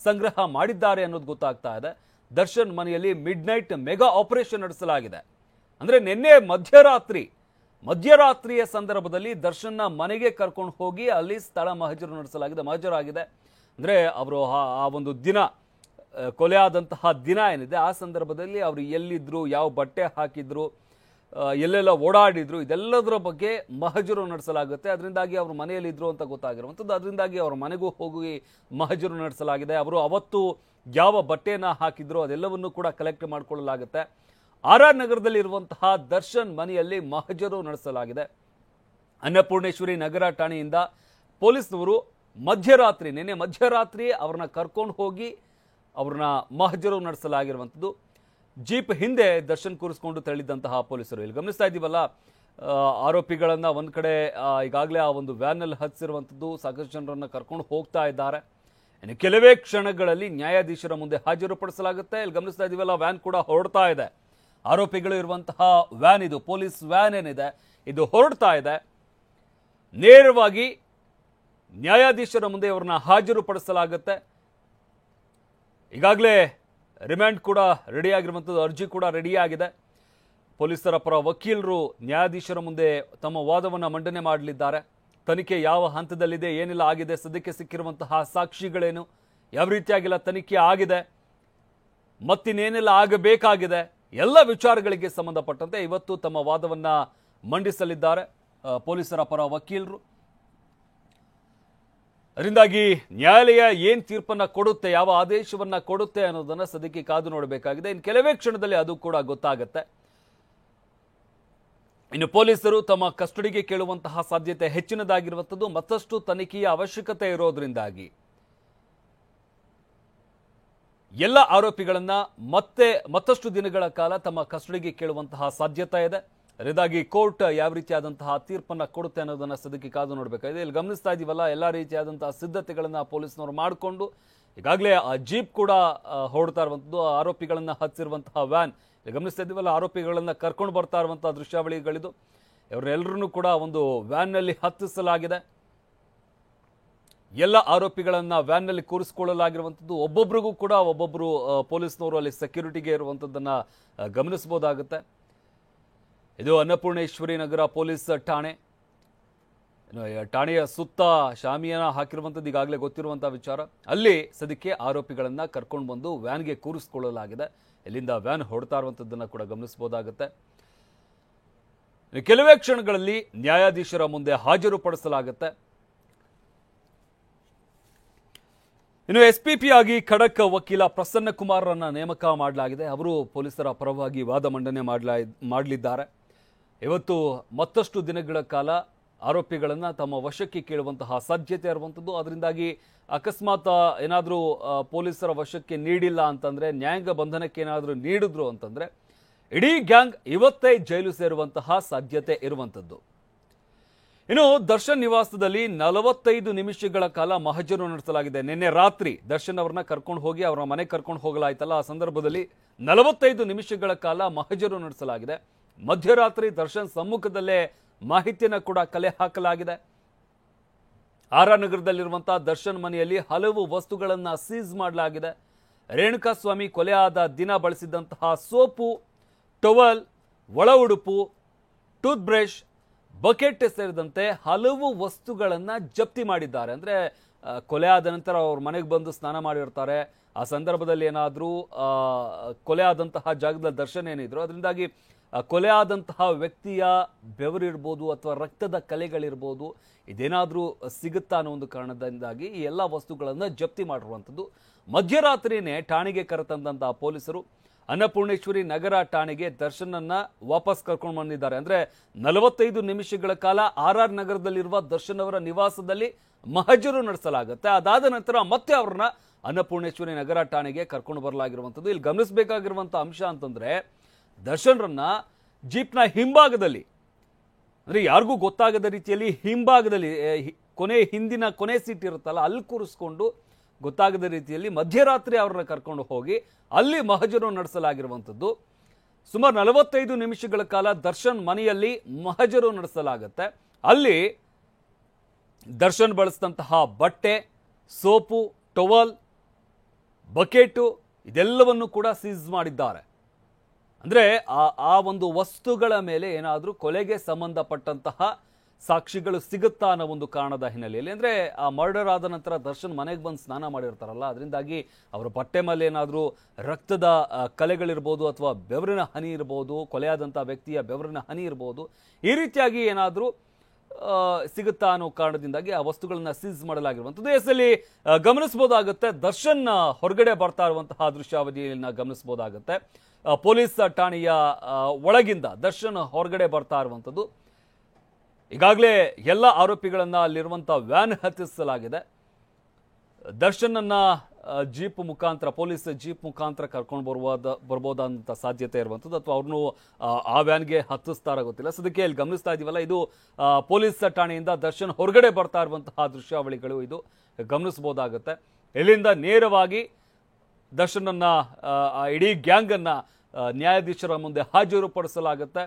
ಸಂಗ್ರಹ ಮಾಡಿದ್ದಾರೆ ಅನ್ನೋದು ಗೊತ್ತಾಗ್ತಾ ಇದೆ. ದರ್ಶನ್ ಮನೆಯಲ್ಲಿ ಮಿಡ್ ನೈಟ್ ಮೆಗಾ ಆಪರೇಷನ್ ನಡೆಸಲಾಗಿದೆ. ಅಂದ್ರೆ ನಿನ್ನೆ ಮಧ್ಯರಾತ್ರಿಯ ಸಂದರ್ಭದಲ್ಲಿ ದರ್ಶನ್ನ ಮನೆಗೆ ಕರ್ಕೊಂಡು ಹೋಗಿ ಅಲ್ಲಿ ಸ್ಥಳ ಮಹಜರಾಗಿದೆ. ಅಂದ್ರೆ ಅವರು ಆ ಒಂದು ದಿನ ಕೊಲೆ ಆದಂತಹ ದಿನ ಏನಿದೆ ಆ ಸಂದರ್ಭದಲ್ಲಿ ಅವರು ಎಲ್ಲಿದ್ರು, ಯಾವ ಬಟ್ಟೆ ಹಾಕಿದ್ರು, ಎಲ್ಲೆಲ್ಲ ಓಡಾಡಿದ್ರು, ಇದೆಲ್ಲದರ ಬಗ್ಗೆ ಮಹಜರು ನಡೆಸಲಾಗುತ್ತೆ. ಅದರಿಂದಾಗಿ ಅವರು ಮನೆಯಲ್ಲಿದ್ರು ಅಂತ ಗೊತ್ತಾಗಿರುವಂಥದ್ದು. ಅದರಿಂದಾಗಿ ಅವರ ಮನೆಗೂ ಹೋಗಿ ಮಹಜರು ನಡೆಸಲಾಗಿದೆ. ಅವರು ಅವತ್ತು ಯಾವ ಬಟ್ಟೆಯನ್ನು ಹಾಕಿದ್ರು ಅದೆಲ್ಲವನ್ನು ಕೂಡ ಕಲೆಕ್ಟ್ ಮಾಡಿಕೊಳ್ಳಲಾಗುತ್ತೆ. ಆರ್ ನಗರದಲ್ಲಿರುವಂತಹ ದರ್ಶನ್ ಮನೆಯಲ್ಲಿ ಮಹಜರು ನಡೆಸಲಾಗಿದೆ. ಅನ್ನಪೂರ್ಣೇಶ್ವರಿ ನಗರ ಠಾಣೆಯಿಂದ ಪೊಲೀಸ್ನವರು ನಿನ್ನೆ ಮಧ್ಯರಾತ್ರಿ ಅವ್ರನ್ನ ಕರ್ಕೊಂಡು ಹೋಗಿ ಅವ್ರನ್ನ ಮಹಜರು ನಡೆಸಲಾಗಿರುವಂಥದ್ದು. ಜೀಪ್ ಹಿಂದೆ ದರ್ಶನ್ ಕೂರಿಸ್ಕೊಂಡು ತೆರಳಿದಂತಹ ಪೊಲೀಸರು. ಇಲ್ಲಿ ಗಮನಿಸ್ತಾ ಇದ್ದೀವಲ್ಲ, ಆರೋಪಿಗಳನ್ನ ಒಂದ್ ಕಡೆ ಈಗಾಗಲೇ ಆ ಒಂದು ವ್ಯಾನಲ್ಲಿ ಹತ್ತಿರುವಂಥದ್ದು, ಸಾಕಷ್ಟು ಜನರನ್ನ ಕರ್ಕೊಂಡು ಹೋಗ್ತಾ ಇದ್ದಾರೆ. ಇನ್ನು ಕೆಲವೇ ಕ್ಷಣಗಳಲ್ಲಿ ನ್ಯಾಯಾಧೀಶರ ಮುಂದೆ ಹಾಜರುಪಡಿಸಲಾಗುತ್ತೆ. ಇಲ್ಲಿ ಗಮನಿಸ್ತಾ ಇದೀವಲ್ಲ, ವ್ಯಾನ್ ಕೂಡ ಹೊರಡ್ತಾ ಇದೆ. ಆರೋಪಿಗಳು ಇರುವಂತಹ ವ್ಯಾನ್ ಇದು, ಪೊಲೀಸ್ ವ್ಯಾನ್ ಏನಿದೆ ಇದು ಹೊರಡ್ತಾ ಇದೆ. ನೇರವಾಗಿ ನ್ಯಾಯಾಧೀಶರ ಮುಂದೆ ಅವರನ್ನ ಹಾಜರುಪಡಿಸಲಾಗುತ್ತೆ. ಈಗಾಗಲೇ ರಿಮ್ಯಾಂಡ್ ಕೂಡ ರೆಡಿಯಾಗಿರುವಂಥದ್ದು, ಅರ್ಜಿ ಕೂಡ ರೆಡಿಯಾಗಿದೆ. ಪೊಲೀಸರ ಪರ ವಕೀಲರು ನ್ಯಾಯಾಧೀಶರ ಮುಂದೆ ತಮ್ಮ ವಾದವನ್ನು ಮಂಡನೆ ಮಾಡಲಿದ್ದಾರೆ. ತನಿಖೆ ಯಾವ ಹಂತದಲ್ಲಿದೆ, ಏನೆಲ್ಲ ಆಗಿದೆ, ಸದ್ಯಕ್ಕೆ ಸಿಕ್ಕಿರುವಂತಹ ಸಾಕ್ಷಿಗಳೇನು, ಯಾವ ರೀತಿಯಾಗೆಲ್ಲ ತನಿಖೆ ಆಗಿದೆ, ಮತ್ತಿನ್ನೇನೆಲ್ಲ ಆಗಬೇಕಾಗಿದೆ, ಎಲ್ಲ ವಿಚಾರಗಳಿಗೆ ಸಂಬಂಧಪಟ್ಟಂತೆ ಇವತ್ತು ತಮ್ಮ ವಾದವನ್ನ ಮಂಡಿಸಲಿದ್ದಾರೆ ಪೊಲೀಸರ ಪರ ವಕೀಲರು. ಅದರಿಂದಾಗಿ ನ್ಯಾಯಾಲಯ ಏನ್ ತೀರ್ಪನ್ನ ಕೊಡುತ್ತೆ, ಯಾವ ಆದೇಶವನ್ನ ಕೊಡುತ್ತೆ ಅನ್ನೋದನ್ನ ಸದ್ಯಕ್ಕೆ ಕಾದು ನೋಡಬೇಕಾಗಿದೆ. ಇನ್ನು ಕೆಲವೇ ಕ್ಷಣದಲ್ಲಿ ಅದು ಕೂಡ ಗೊತ್ತಾಗುತ್ತೆ. ಇನ್ನು ಪೊಲೀಸರು ತಮ್ಮ ಕಸ್ಟಡಿಗೆ ಕೇಳುವಂತಹ ಸಾಧ್ಯತೆ ಹೆಚ್ಚಿನದಾಗಿರುವಂಥದ್ದು. ಮತ್ತಷ್ಟು ತನಿಖೆಯ ಅವಶ್ಯಕತೆ ಇರೋದ್ರಿಂದಾಗಿ ಎಲ್ಲ ಆರೋಪಿಗಳನ್ನ ಮತ್ತಷ್ಟು ದಿನಗಳ ಕಾಲ ತಮ್ಮ ಕಸ್ಟಡಿಗೆ ಕೇಳುವಂತಹ ಸಾಧ್ಯತೆ ಇದೆ. ಅದರಿಂದಾಗಿ ಕೋರ್ಟ್ ಯಾವ ರೀತಿಯಾದಂತಹ ತೀರ್ಪನ್ನ ಕೊಡುತ್ತೆ ಅನ್ನೋದನ್ನ ಸದ್ಯಕ್ಕೆ ಕಾದು ನೋಡಬೇಕಾಗಿದೆ. ಇಲ್ಲಿ ಗಮನಿಸ್ತಾ ಇದೀವಲ್ಲ, ಎಲ್ಲ ರೀತಿಯಾದಂತಹ ಸಿದ್ಧತೆಗಳನ್ನ ಪೊಲೀಸ್ನವರು ಮಾಡಿಕೊಂಡು ಈಗಾಗಲೇ ಆ ಜೀಪ್ ಕೂಡ ಹೊರಡ್ತಾ ಇರುವಂಥದ್ದು, ಆರೋಪಿಗಳನ್ನ ಹತ್ತಿರುವಂತಹ ವ್ಯಾನ್ ಗಮನಿಸ್ತಾ ಇದ್ದೀವಲ್ಲ, ಆರೋಪಿಗಳನ್ನ ಕರ್ಕೊಂಡು ಬರ್ತಾ ಇರುವಂತಹ ದೃಶ್ಯಾವಳಿಗಳಿದು. ಇವರೆಲ್ಲರನ್ನೂ ಕೂಡ ಒಂದು ವ್ಯಾನ್ನಲ್ಲಿ ಹತ್ತಿಸಲಾಗಿದೆ. ಎಲ್ಲ ಆರೋಪಿಗಳನ್ನ ವ್ಯಾನ್ನಲ್ಲಿ ಕೂರಿಸಿಕೊಳ್ಳಲಾಗಿರುವಂಥದ್ದು. ಒಬ್ಬೊಬ್ಬರಿಗೂ ಕೂಡ ಒಬ್ಬೊಬ್ಬರು ಪೊಲೀಸ್ನವರು ಅಲ್ಲಿ ಸೆಕ್ಯೂರಿಟಿಗೆ ಇರುವಂಥದ್ದನ್ನ ಗಮನಿಸಬಹುದಾಗುತ್ತೆ. ಇದು ಅನ್ನಪೂರ್ಣೇಶ್ವರಿ ನಗರ ಪೊಲೀಸ್ ಠಾಣೆ. ಠಾಣೆಯ ಸುತ್ತ ಶಾಮಿಯಾನ ಹಾಕಿರುವಂಥದ್ದು ಈಗಾಗಲೇ ಗೊತ್ತಿರುವಂತಹ ವಿಚಾರ. ಅಲ್ಲಿ ಸದ್ಯಕ್ಕೆ ಆರೋಪಿಗಳನ್ನ ಕರ್ಕೊಂಡು ಬಂದು ವ್ಯಾನ್ಗೆ ಕೂರಿಸಿಕೊಳ್ಳಲಾಗಿದೆ. ಇಲ್ಲಿಂದ ವ್ಯಾನ್ ಹೊರಡ್ತಾ ಇರುವಂಥದ್ದನ್ನು ಕೂಡ ಗಮನಿಸಬಹುದಾಗುತ್ತೆ. ಕೆಲವೇ ಕ್ಷಣಗಳಲ್ಲಿ ನ್ಯಾಯಾಧೀಶರ ಮುಂದೆ ಹಾಜರುಪಡಿಸಲಾಗುತ್ತೆ. ಇನ್ನು ಎಸ್ಪಿಪಿ ಆಗಿ ಖಡಕ್ ವಕೀಲ ಪ್ರಸನ್ನ ಕುಮಾರ್ರನ್ನ ನೇಮಕ ಮಾಡಲಾಗಿದೆ. ಅವರು ಪೊಲೀಸರ ಪರವಾಗಿ ವಾದ ಮಂಡನೆ ಮಾಡಲಿದ್ದಾರೆ. ಇವತ್ತು ಮತ್ತಷ್ಟು ದಿನಗಳ ಕಾಲ ಆರೋಪಿಗಳನ್ನ ತಮ್ಮ ವಶಕ್ಕೆ ಕೇಳುವಂತಹ ಸಾಧ್ಯತೆ ಇರುವಂಥದ್ದು. ಅದರಿಂದಾಗಿ ಅಕಸ್ಮಾತ್ ಏನಾದರೂ ಪೊಲೀಸರ ವಶಕ್ಕೆ ನೀಡಿಲ್ಲ ಅಂತಂದ್ರೆ, ನ್ಯಾಯಾಂಗ ಬಂಧನಕ್ಕೆ ಏನಾದರೂ ನೀಡಿದ್ರು ಅಂತಂದ್ರೆ ಇಡೀ ಗ್ಯಾಂಗ್ ಇವತ್ತೇ ಜೈಲು ಸೇರುವಂತಹ ಸಾಧ್ಯತೆ ಇರುವಂಥದ್ದು. ಇನ್ನು ದರ್ಶನ್ ನಿವಾಸದಲ್ಲಿ 45 ನಿಮಿಷಗಳ ಕಾಲ ಮಹಜರು ನಡೆಸಲಾಗಿದೆ. ನಿನ್ನೆ ರಾತ್ರಿ ದರ್ಶನ್ ಅವರನ್ನ ಕರ್ಕೊಂಡು ಹೋಗಿ ಅವರ ಮನೆಗೆ ಕರ್ಕೊಂಡು ಹೋಗಲಾಯ್ತಲ್ಲ, ಆ ಸಂದರ್ಭದಲ್ಲಿ 45 ನಿಮಿಷಗಳ ಕಾಲ ಮಹಜರು ನಡೆಸಲಾಗಿದೆ. ಮಧ್ಯರಾತ್ರಿ ದರ್ಶನ್ ಸಮ್ಮುಖದಲ್ಲೇ ಮಾಹಿತಿಯನ್ನು ಕೂಡ ಕಲೆ ಹಾಕಲಾಗಿದೆ. ಆರ್ ನಗರದಲ್ಲಿರುವಂತಹ ದರ್ಶನ್ ಮನೆಯಲ್ಲಿ ಹಲವು ವಸ್ತುಗಳನ್ನ ಸೀಸ್ ಮಾಡಲಾಗಿದೆ. ರೇಣುಕಾಸ್ವಾಮಿ ಕೊಲೆಯಾದ ದಿನ ಬಳಸಿದಂತಹ ಸೋಪು, ಟವಲ್, ಒಳ ಉಡುಪು, ಟೂತ್ ಬ್ರಷ್, ಬಕೆಟ್ ಸೇರಿದಂತೆ ಹಲವು ವಸ್ತುಗಳನ್ನ ಜಪ್ತಿ ಮಾಡಿದ್ದಾರೆ. ಅಂದ್ರೆ ಕೊಲೆ ಆದ ನಂತರ ಅವ್ರ ಮನೆಗೆ ಬಂದು ಸ್ನಾನ ಮಾಡಿರ್ತಾರೆ. ಆ ಸಂದರ್ಭದಲ್ಲಿ ಏನಾದರೂ ಕೊಲೆ ಆದಂತಹ ಜಾಗದಲ್ಲಿ ದರ್ಶನ್ ಏನಿದ್ರು, ಅದರಿಂದಾಗಿ ಕೊಲೆ ಆದಂತಹ ವ್ಯಕ್ತಿಯ ಬೆವರಿರ್ಬೋದು ಅಥವಾ ರಕ್ತದ ಕಲೆಗಳಿರ್ಬೋದು, ಇದೇನಾದರೂ ಸಿಗುತ್ತಾ ಅನ್ನೋ ಒಂದು ಕಾರಣದಿಂದಾಗಿ ಈ ಎಲ್ಲ ವಸ್ತುಗಳನ್ನು ಜಪ್ತಿ ಮಾಡಿರುವಂಥದ್ದು. ಮಧ್ಯರಾತ್ರಿನೇ ಠಾಣೆಗೆ ಕರೆತಂದಂತಹ ಪೊಲೀಸರು ಅನ್ನಪೂರ್ಣೇಶ್ವರಿ ನಗರ ಠಾಣೆಗೆ ದರ್ಶನನ್ನ ವಾಪಸ್ ಕರ್ಕೊಂಡು ಬಂದಿದ್ದಾರೆ. ಅಂದ್ರೆ 45 ನಿಮಿಷಗಳ ಕಾಲ ಆರ್ ನಗರದಲ್ಲಿರುವ ದರ್ಶನ್ ಅವರ ನಿವಾಸದಲ್ಲಿ ಮಹಜರು ನಡೆಸಲಾಗುತ್ತೆ. ಅದಾದ ನಂತರ ಮತ್ತೆ ಅವ್ರನ್ನ ಅನ್ನಪೂರ್ಣೇಶ್ವರಿ ನಗರ ಠಾಣೆಗೆ ಕರ್ಕೊಂಡು ಬರಲಾಗಿರುವಂಥದ್ದು. ಇಲ್ಲಿ ಗಮನಿಸಬೇಕಾಗಿರುವಂತಹ ಅಂಶ ಅಂತಂದ್ರೆ, ದರ್ಶನ್ರನ್ನ ಜೀಪ್ನ ಹಿಂಭಾಗದಲ್ಲಿ, ಅಂದ್ರೆ ಯಾರಿಗೂ ಗೊತ್ತಾಗದ ರೀತಿಯಲ್ಲಿ ಹಿಂಭಾಗದಲ್ಲಿ ಹಿಂದಿನ ಕೊನೆ ಸೀಟ್ ಇರುತ್ತಲ್ಲ, ಅಲ್ಲಿ ಕೂರಿಸ್ಕೊಂಡು ಗೊತ್ತಾಗದ ರೀತಿಯಲ್ಲಿ ಮಧ್ಯರಾತ್ರಿ ಅವ್ರನ್ನ ಕರ್ಕೊಂಡು ಹೋಗಿ ಅಲ್ಲಿ ಮಹಜರು ನಡೆಸಲಾಗಿರುವಂಥದ್ದು. ಸುಮಾರು 45 ನಿಮಿಷಗಳ ಕಾಲ ದರ್ಶನ್ ಮನೆಯಲ್ಲಿ ಮಹಜರು ನಡೆಸಲಾಗುತ್ತೆ. ಅಲ್ಲಿ ದರ್ಶನ್ ಬಳಸಿದಂತಹ ಬಟ್ಟೆ, ಸೋಪು, ಟವಲ್, ಬಕೆಟು ಇದೆಲ್ಲವನ್ನು ಕೂಡ ಸೀಸ್ ಮಾಡಿದ್ದಾರೆ. ಅಂದ್ರೆ ಆ ಒಂದು ವಸ್ತುಗಳ ಮೇಲೆ ಏನಾದರೂ ಕೊಲೆಗೆ ಸಂಬಂಧಪಟ್ಟಂತಹ ಸಾಕ್ಷಿಗಳು ಸಿಗುತ್ತಾ ಅನ್ನೋ ಒಂದು ಕಾರಣದ ಹಿನ್ನೆಲೆಯಲ್ಲಿ, ಅಂದ್ರೆ ಆ ಮರ್ಡರ್ ಆದ ನಂತರ ದರ್ಶನ್ ಮನೆಗೆ ಬಂದು ಸ್ನಾನ ಮಾಡಿರ್ತಾರಲ್ಲ, ಅದರಿಂದಾಗಿ ಅವರ ಬಟ್ಟೆ ಮೇಲೆ ಏನಾದರೂ ರಕ್ತದ ಕಲೆಗಳಿರ್ಬೋದು ಅಥವಾ ಬೆವರಿನ ಹನಿ ಇರ್ಬೋದು, ಕೊಲೆಯಾದಂಥ ವ್ಯಕ್ತಿಯ ಬೆವರಿನ ಹನಿ ಇರ್ಬೋದು, ಈ ರೀತಿಯಾಗಿ ಏನಾದರೂ ಸಿಗುತ್ತಾ ಅನ್ನೋ ಕಾರಣದಿಂದಾಗಿ ಆ ವಸ್ತುಗಳನ್ನ ಸೀಸ್ ಮಾಡಲಾಗಿರುವಂಥದ್ದು. ಎಸ್ಸಲ್ಲಿ ಗಮನಿಸಬಹುದಾಗುತ್ತೆ. ದರ್ಶನ್ ಹೊರಗಡೆ ಬರ್ತಾ ಇರುವಂತಹ ದೃಶ್ಯಾವಧಿಯನ್ನ ಗಮನಿಸಬಹುದಾಗುತ್ತೆ. ಪೊಲೀಸ್ ಠಾಣೆಯ ಒಳಗಿಂದ ದರ್ಶನ್ ಹೊರಗಡೆ ಬರ್ತಾ ಇರುವಂಥದ್ದು. ಈಗಾಗಲೇ ಎಲ್ಲ ಆರೋಪಿಗಳನ್ನ ಅಲ್ಲಿರುವಂತಹ ವ್ಯಾನ್ ಹತ್ತಿಸಲಾಗಿದೆ. ದರ್ಶನ್ ಅನ್ನ ಜೀಪ್ ಮುಖಾಂತರ ಪೊಲೀಸ್ ಜೀಪ್ ಮುಖಾಂತರ ಕರ್ಕೊಂಡು ಬರ್ಬೋದಂತ ಸಾಧ್ಯತೆ ಇರುವಂಥದ್ದು, ಅಥವಾ ಅವ್ರನ್ನು ಆ ವ್ಯಾನ್ಗೆ ಹತ್ತಿಸ್ತಾರ ಗೊತ್ತಿಲ್ಲ. ಸದ್ಯಕ್ಕೆ ಇಲ್ಲಿ ಗಮನಿಸ್ತಾ ಇದೀವಲ್ಲ, ಇದು ಪೊಲೀಸ್ ಠಾಣೆಯಿಂದ ದರ್ಶನ್ ಹೊರಗಡೆ ಬರ್ತಾ ಇರುವಂತಹ ದೃಶ್ಯಾವಳಿಗಳು ಇದು ಗಮನಿಸಬಹುದಾಗುತ್ತೆ. ಇಲ್ಲಿಂದ ನೇರವಾಗಿ ದರ್ಶನನ್ನ ಇಡೀ ಗ್ಯಾಂಗ್ ಅನ್ನ ನ್ಯಾಯಾಧೀಶರ ಮುಂದೆ ಹಾಜರುಪಡಿಸಲಾಗುತ್ತೆ.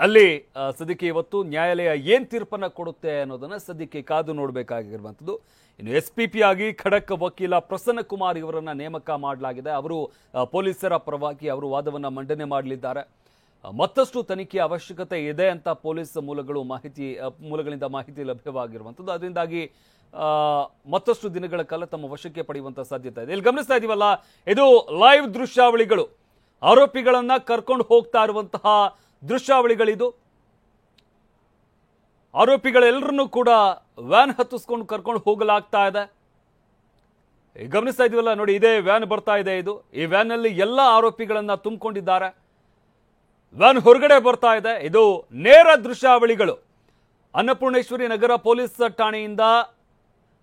ಅಲ್ಲಿ ಸದ್ಯಕ್ಕೆ ಇವತ್ತು ನ್ಯಾಯಾಲಯ ಏನ್ ತೀರ್ಪನ್ನ ಕೊಡುತ್ತೆ ಅನ್ನೋದನ್ನ ಸದ್ಯಕ್ಕೆ ಕಾದು ನೋಡಬೇಕಾಗಿರುವಂಥದ್ದು. ಇನ್ನು SPP ಆಗಿ ಖಡಕ್ ವಕೀಲ ಪ್ರಸನ್ನ ಕುಮಾರ್ ಇವರನ್ನ ನೇಮಕ ಮಾಡಲಾಗಿದೆ. ಅವರು ಪೊಲೀಸರ ಪರವಾಗಿ ಅವರು ವಾದವನ್ನ ಮಂಡನೆ ಮಾಡಲಿದ್ದಾರೆ. ಮತ್ತಷ್ಟು ತನಿಖೆ ಅವಶ್ಯಕತೆ ಇದೆ ಅಂತ ಪೊಲೀಸ್ ಮೂಲಗಳಿಂದ ಮಾಹಿತಿ ಲಭ್ಯವಾಗಿರುವಂಥದ್ದು. ಅದರಿಂದಾಗಿ ಮತ್ತಷ್ಟು ದಿನಗಳ ಕಾಲ ತಮ್ಮ ವಶಕ್ಕೆ ಪಡೆಯುವಂತ ಸಾಧ್ಯತೆ ಇದೆ. ಇಲ್ಲಿ ಗಮನಿಸ್ತಾ ಇದೀವಲ್ಲ, ಇದು ಲೈವ್ ದೃಶ್ಯಾವಳಿಗಳು, ಆರೋಪಿಗಳನ್ನ ಕರ್ಕೊಂಡು ಹೋಗ್ತಾ ಇರುವಂತಹ ದೃಶ್ಯಾವಳಿಗಳಿದು. ಆರೋಪಿಗಳೆಲ್ಲರನ್ನೂ ಕೂಡ ವ್ಯಾನ್ ಹತ್ತಿಸ್ಕೊಂಡು ಕರ್ಕೊಂಡು ಹೋಗಲಾಗ್ತಾ ಇದೆ. ಗಮನಿಸ್ತಾ ಇದೀವಲ್ಲ ನೋಡಿ, ಇದೇ ವ್ಯಾನ್ ಬರ್ತಾ ಇದೆ. ಈ ವ್ಯಾನ್ ನಲ್ಲಿ ಎಲ್ಲ ಆರೋಪಿಗಳನ್ನ ತುಂಬಿಕೊಂಡಿದ್ದಾರೆ. ವ್ಯಾನ್ ಹೊರಗಡೆ ಬರ್ತಾ ಇದೆ. ಇದು ನೇರ ದೃಶ್ಯಾವಳಿಗಳು. ಅನ್ನಪೂರ್ಣೇಶ್ವರಿ ನಗರ ಪೊಲೀಸ್ ಠಾಣೆಯಿಂದ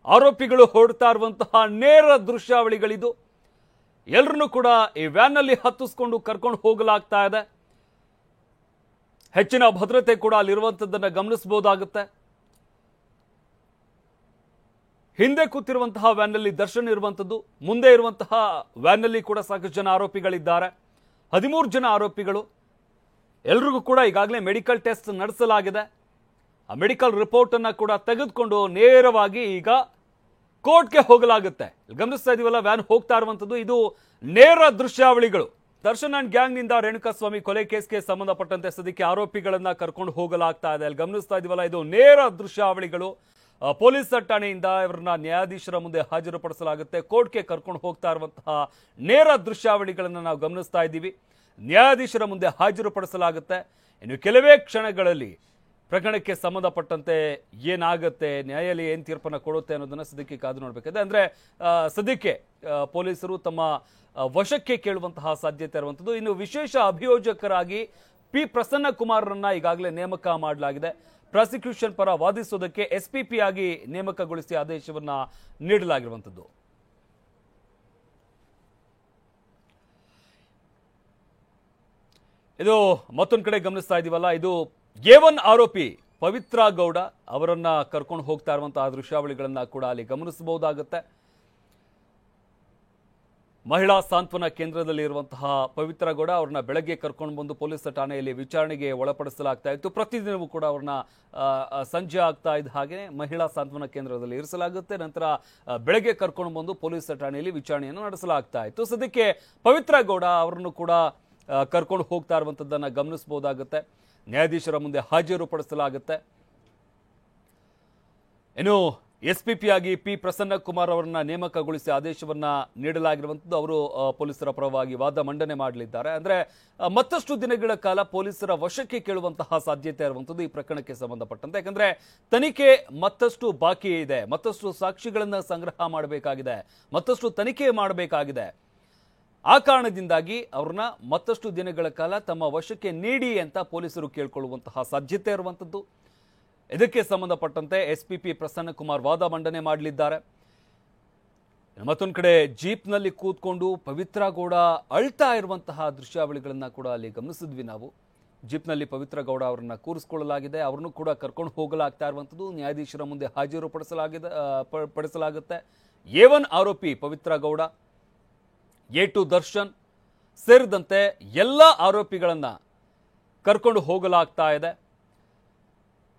ಆರೋಪಿಗಳು ಹೊರಡ್ತಾ ಇರುವಂತಹ ನೇರ ದೃಶ್ಯಾವಳಿಗಳಿದು. ಎಲ್ಲರನ್ನೂ ಕೂಡ ಈ ವ್ಯಾನ್ ನಲ್ಲಿ ಹತ್ತಿಸ್ಕೊಂಡು ಕರ್ಕೊಂಡು ಹೋಗಲಾಗ್ತಾ ಇದೆ. ಹೆಚ್ಚಿನ ಭದ್ರತೆ ಕೂಡ ಅಲ್ಲಿರುವಂತದ್ದನ್ನ ಗಮನಿಸಬಹುದಾಗುತ್ತೆ. ಹಿಂದೆ ಕೂತಿರುವಂತಹ ವ್ಯಾನ್ ನಲ್ಲಿ ದರ್ಶನ್ ಇರುವಂತದ್ದು, ಮುಂದೆ ಇರುವಂತಹ ವ್ಯಾನ್ ನಲ್ಲಿ ಕೂಡ ಸಾಕಷ್ಟು ಜನ ಆರೋಪಿಗಳಿದ್ದಾರೆ. 13 ಜನ ಆರೋಪಿಗಳು. ಎಲ್ರಿಗೂ ಕೂಡ ಈಗಾಗಲೇ ಮೆಡಿಕಲ್ ಟೆಸ್ಟ್ ನಡೆಸಲಾಗಿದೆ. ಆ ಮೆಡಿಕಲ್ ರಿಪೋರ್ಟ್ ಅನ್ನ ಕೂಡ ತೆಗೆದುಕೊಂಡು ನೇರವಾಗಿ ಈಗ ಕೋರ್ಟ್ಗೆ ಹೋಗಲಾಗುತ್ತೆ. ಗಮನಿಸ್ತಾ ಇದೀವಲ್ಲ, ವ್ಯಾನ್ ಹೋಗ್ತಾ ಇರುವಂತದ್ದು ಇದು ನೇರ ದೃಶ್ಯಾವಳಿಗಳು. ದರ್ಶನ್ ಅಂಡ್ ಗ್ಯಾಂಗ್ ನಿಂದ ರೇಣುಕಾಸ್ವಾಮಿ ಕೊಲೆ ಕೇಸ್ಗೆ ಸಂಬಂಧಪಟ್ಟಂತೆ ಸದ್ಯಕ್ಕೆ ಆರೋಪಿಗಳನ್ನ ಕರ್ಕೊಂಡು ಹೋಗಲಾಗ್ತಾ ಇದೆ. ಅಲ್ಲಿ ಗಮನಿಸ್ತಾ ಇದೀವಲ್ಲ, ಇದು ನೇರ ದೃಶ್ಯಾವಳಿಗಳು. ಪೊಲೀಸ್ ಠಾಣೆಯಿಂದ ಇವರನ್ನ ನ್ಯಾಯಾಧೀಶರ ಮುಂದೆ ಹಾಜರುಪಡಿಸಲಾಗುತ್ತೆ. ಕೋರ್ಟ್ಗೆ ಕರ್ಕೊಂಡು ಹೋಗ್ತಾ ಇರುವಂತಹ ನೇರ ದೃಶ್ಯಾವಳಿಗಳನ್ನ ನಾವು ಗಮನಿಸ್ತಾ ಇದ್ದೀವಿ. ನ್ಯಾಯಾಧೀಶರ ಮುಂದೆ ಹಾಜರುಪಡಿಸಲಾಗುತ್ತೆ. ಇನ್ನು ಕೆಲವೇ ಕ್ಷಣಗಳಲ್ಲಿ ಪ್ರಕರಣಕ್ಕೆ ಸಂಬಂಧಪಟ್ಟಂತೆ ಏನಾಗುತ್ತೆ, ನ್ಯಾಯಾಲಯ ಏನು ತೀರ್ಪನ್ನು ಕೊಡುತ್ತೆ ಅನ್ನೋದನ್ನ ಸದ್ಯಕ್ಕೆ ಕಾದು ನೋಡಬೇಕಿದೆ. ಅಂದ್ರೆ ಸದ್ಯಕ್ಕೆ ಪೊಲೀಸರು ತಮ್ಮ ವಶಕ್ಕೆ ಕೇಳುವಂತಹ ಸಾಧ್ಯತೆ ಇರುವಂಥದ್ದು. ಇನ್ನು ವಿಶೇಷ ಅಭಿಯೋಜಕರಾಗಿ ಪಿ ಪ್ರಸನ್ನ ಕುಮಾರ್ರನ್ನ ಈಗಾಗಲೇ ನೇಮಕ ಮಾಡಲಾಗಿದೆ. ಪ್ರಾಸಿಕ್ಯೂಷನ್ ಪರ ವಾದಿಸೋದಕ್ಕೆ SPP ಆಗಿ ನೇಮಕಗೊಳಿಸಿ ಆದೇಶವನ್ನ ನೀಡಲಾಗಿರುವಂಥದ್ದು. ಇದು ಮತ್ತೊಂದು ಕಡೆ ಗಮನಿಸ್ತಾ ಇದೀವಲ್ಲ, ಇದು A1 ಆರೋಪಿ ಪವಿತ್ರ ಗೌಡ ಅವರನ್ನ ಕರ್ಕೊಂಡು ಹೋಗ್ತಾ ಇರುವಂತಹ ದೃಶ್ಯಾವಳಿಗಳನ್ನ ಕೂಡ ಅಲ್ಲಿ ಗಮನಿಸಬಹುದಾಗುತ್ತೆ. ಮಹಿಳಾ ಸಾಂತ್ವನ ಕೇಂದ್ರದಲ್ಲಿ ಇರುವಂತಹ ಪವಿತ್ರ ಗೌಡ ಅವ್ರನ್ನ ಬೆಳಗ್ಗೆ ಕರ್ಕೊಂಡು ಬಂದು ಪೊಲೀಸ್ ಠಾಣೆಯಲ್ಲಿ ವಿಚಾರಣೆಗೆ ಒಳಪಡಿಸಲಾಗ್ತಾ ಇತ್ತು. ಪ್ರತಿದಿನವೂ ಕೂಡ ಅವ್ರನ್ನ ಸಂಜೆ ಆಗ್ತಾ ಇದ್ದ ಹಾಗೆ ಮಹಿಳಾ ಸಾಂತ್ವನ ಕೇಂದ್ರದಲ್ಲಿ ಇರಿಸಲಾಗುತ್ತೆ. ನಂತರ ಬೆಳಗ್ಗೆ ಕರ್ಕೊಂಡು ಬಂದು ಪೊಲೀಸ್ ಠಾಣೆಯಲ್ಲಿ ವಿಚಾರಣೆಯನ್ನು ನಡೆಸಲಾಗ್ತಾ ಇತ್ತು. ಸದ್ಯಕ್ಕೆ ಪವಿತ್ರ ಗೌಡ ಅವರನ್ನು ಕೂಡ ಕರ್ಕೊಂಡು ಹೋಗ್ತಾ ಇರುವಂತದ್ದನ್ನ ಗಮನಿಸಬಹುದಾಗುತ್ತೆ. ನ್ಯಾಯಾಧೀಶರ ಮುಂದೆ ಹಾಜರುಪಡಿಸಲಾಗುತ್ತೆ. ಇನ್ನು SPP ಆಗಿ ಪಿ ಪ್ರಸನ್ನ ಕುಮಾರ್ ಅವರನ್ನ ನೇಮಕಗೊಳಿಸಿ ಆದೇಶವನ್ನ ನೀಡಲಾಗಿರುವಂಥದ್ದು. ಅವರು ಪೊಲೀಸರ ಪರವಾಗಿ ವಾದ ಮಂಡನೆ ಮಾಡಲಿದ್ದಾರೆ. ಅಂದ್ರೆ ಮತ್ತಷ್ಟು ದಿನಗಳ ಕಾಲ ಪೊಲೀಸರ ವಶಕ್ಕೆ ಕೇಳುವಂತಹ ಸಾಧ್ಯತೆ ಇರುವಂಥದ್ದು ಈ ಪ್ರಕರಣಕ್ಕೆ ಸಂಬಂಧಪಟ್ಟಂತೆ. ಯಾಕಂದ್ರೆ ತನಿಖೆ ಮತ್ತಷ್ಟು ಬಾಕಿ ಇದೆ, ಮತ್ತಷ್ಟು ಸಾಕ್ಷಿಗಳನ್ನ ಸಂಗ್ರಹ ಮಾಡಬೇಕಾಗಿದೆ, ಮತ್ತಷ್ಟು ತನಿಖೆ ಮಾಡಬೇಕಾಗಿದೆ. ಆ ಕಾರಣದಿಂದಾಗಿ ಅವ್ರನ್ನ ಮತ್ತಷ್ಟು ದಿನಗಳ ಕಾಲ ತಮ್ಮ ವಶಕ್ಕೆ ನೀಡಿ ಅಂತ ಪೊಲೀಸರು ಕೇಳ್ಕೊಳ್ಳುವಂತಹ ಸಾಧ್ಯತೆ ಇರುವಂಥದ್ದು. ಇದಕ್ಕೆ ಸಂಬಂಧಪಟ್ಟಂತೆ SPP ಪ್ರಸನ್ನ ಕುಮಾರ್ ವಾದ ಮಂಡನೆ ಮಾಡಲಿದ್ದಾರೆ. ಮತ್ತೊಂದು ಕಡೆ ಜೀಪ್ನಲ್ಲಿ ಕೂತ್ಕೊಂಡು ಪವಿತ್ರ ಗೌಡ ಅಳ್ತಾ ಇರುವಂತಹ ದೃಶ್ಯಾವಳಿಗಳನ್ನ ಕೂಡ ಅಲ್ಲಿ ಗಮನಿಸಿದ್ವಿ ನಾವು. ಜೀಪ್ನಲ್ಲಿ ಪವಿತ್ರ ಗೌಡ ಅವರನ್ನ ಕೂರಿಸಿಕೊಳ್ಳಲಾಗಿದೆ. ಅವ್ರನ್ನು ಕೂಡ ಕರ್ಕೊಂಡು ಹೋಗಲಾಗ್ತಾ ಇರುವಂಥದ್ದು. ನ್ಯಾಯಾಧೀಶರ ಮುಂದೆ ಪಡಿಸಲಾಗುತ್ತೆ. A1 ಆರೋಪಿ ಪವಿತ್ರ ಗೌಡ, A2 ದರ್ಶನ್ ಸೇರಿದಂತೆ ಎಲ್ಲ ಆರೋಪಿಗಳನ್ನ ಕರ್ಕೊಂಡು ಹೋಗಲಾಗ್ತಾ ಇದೆ.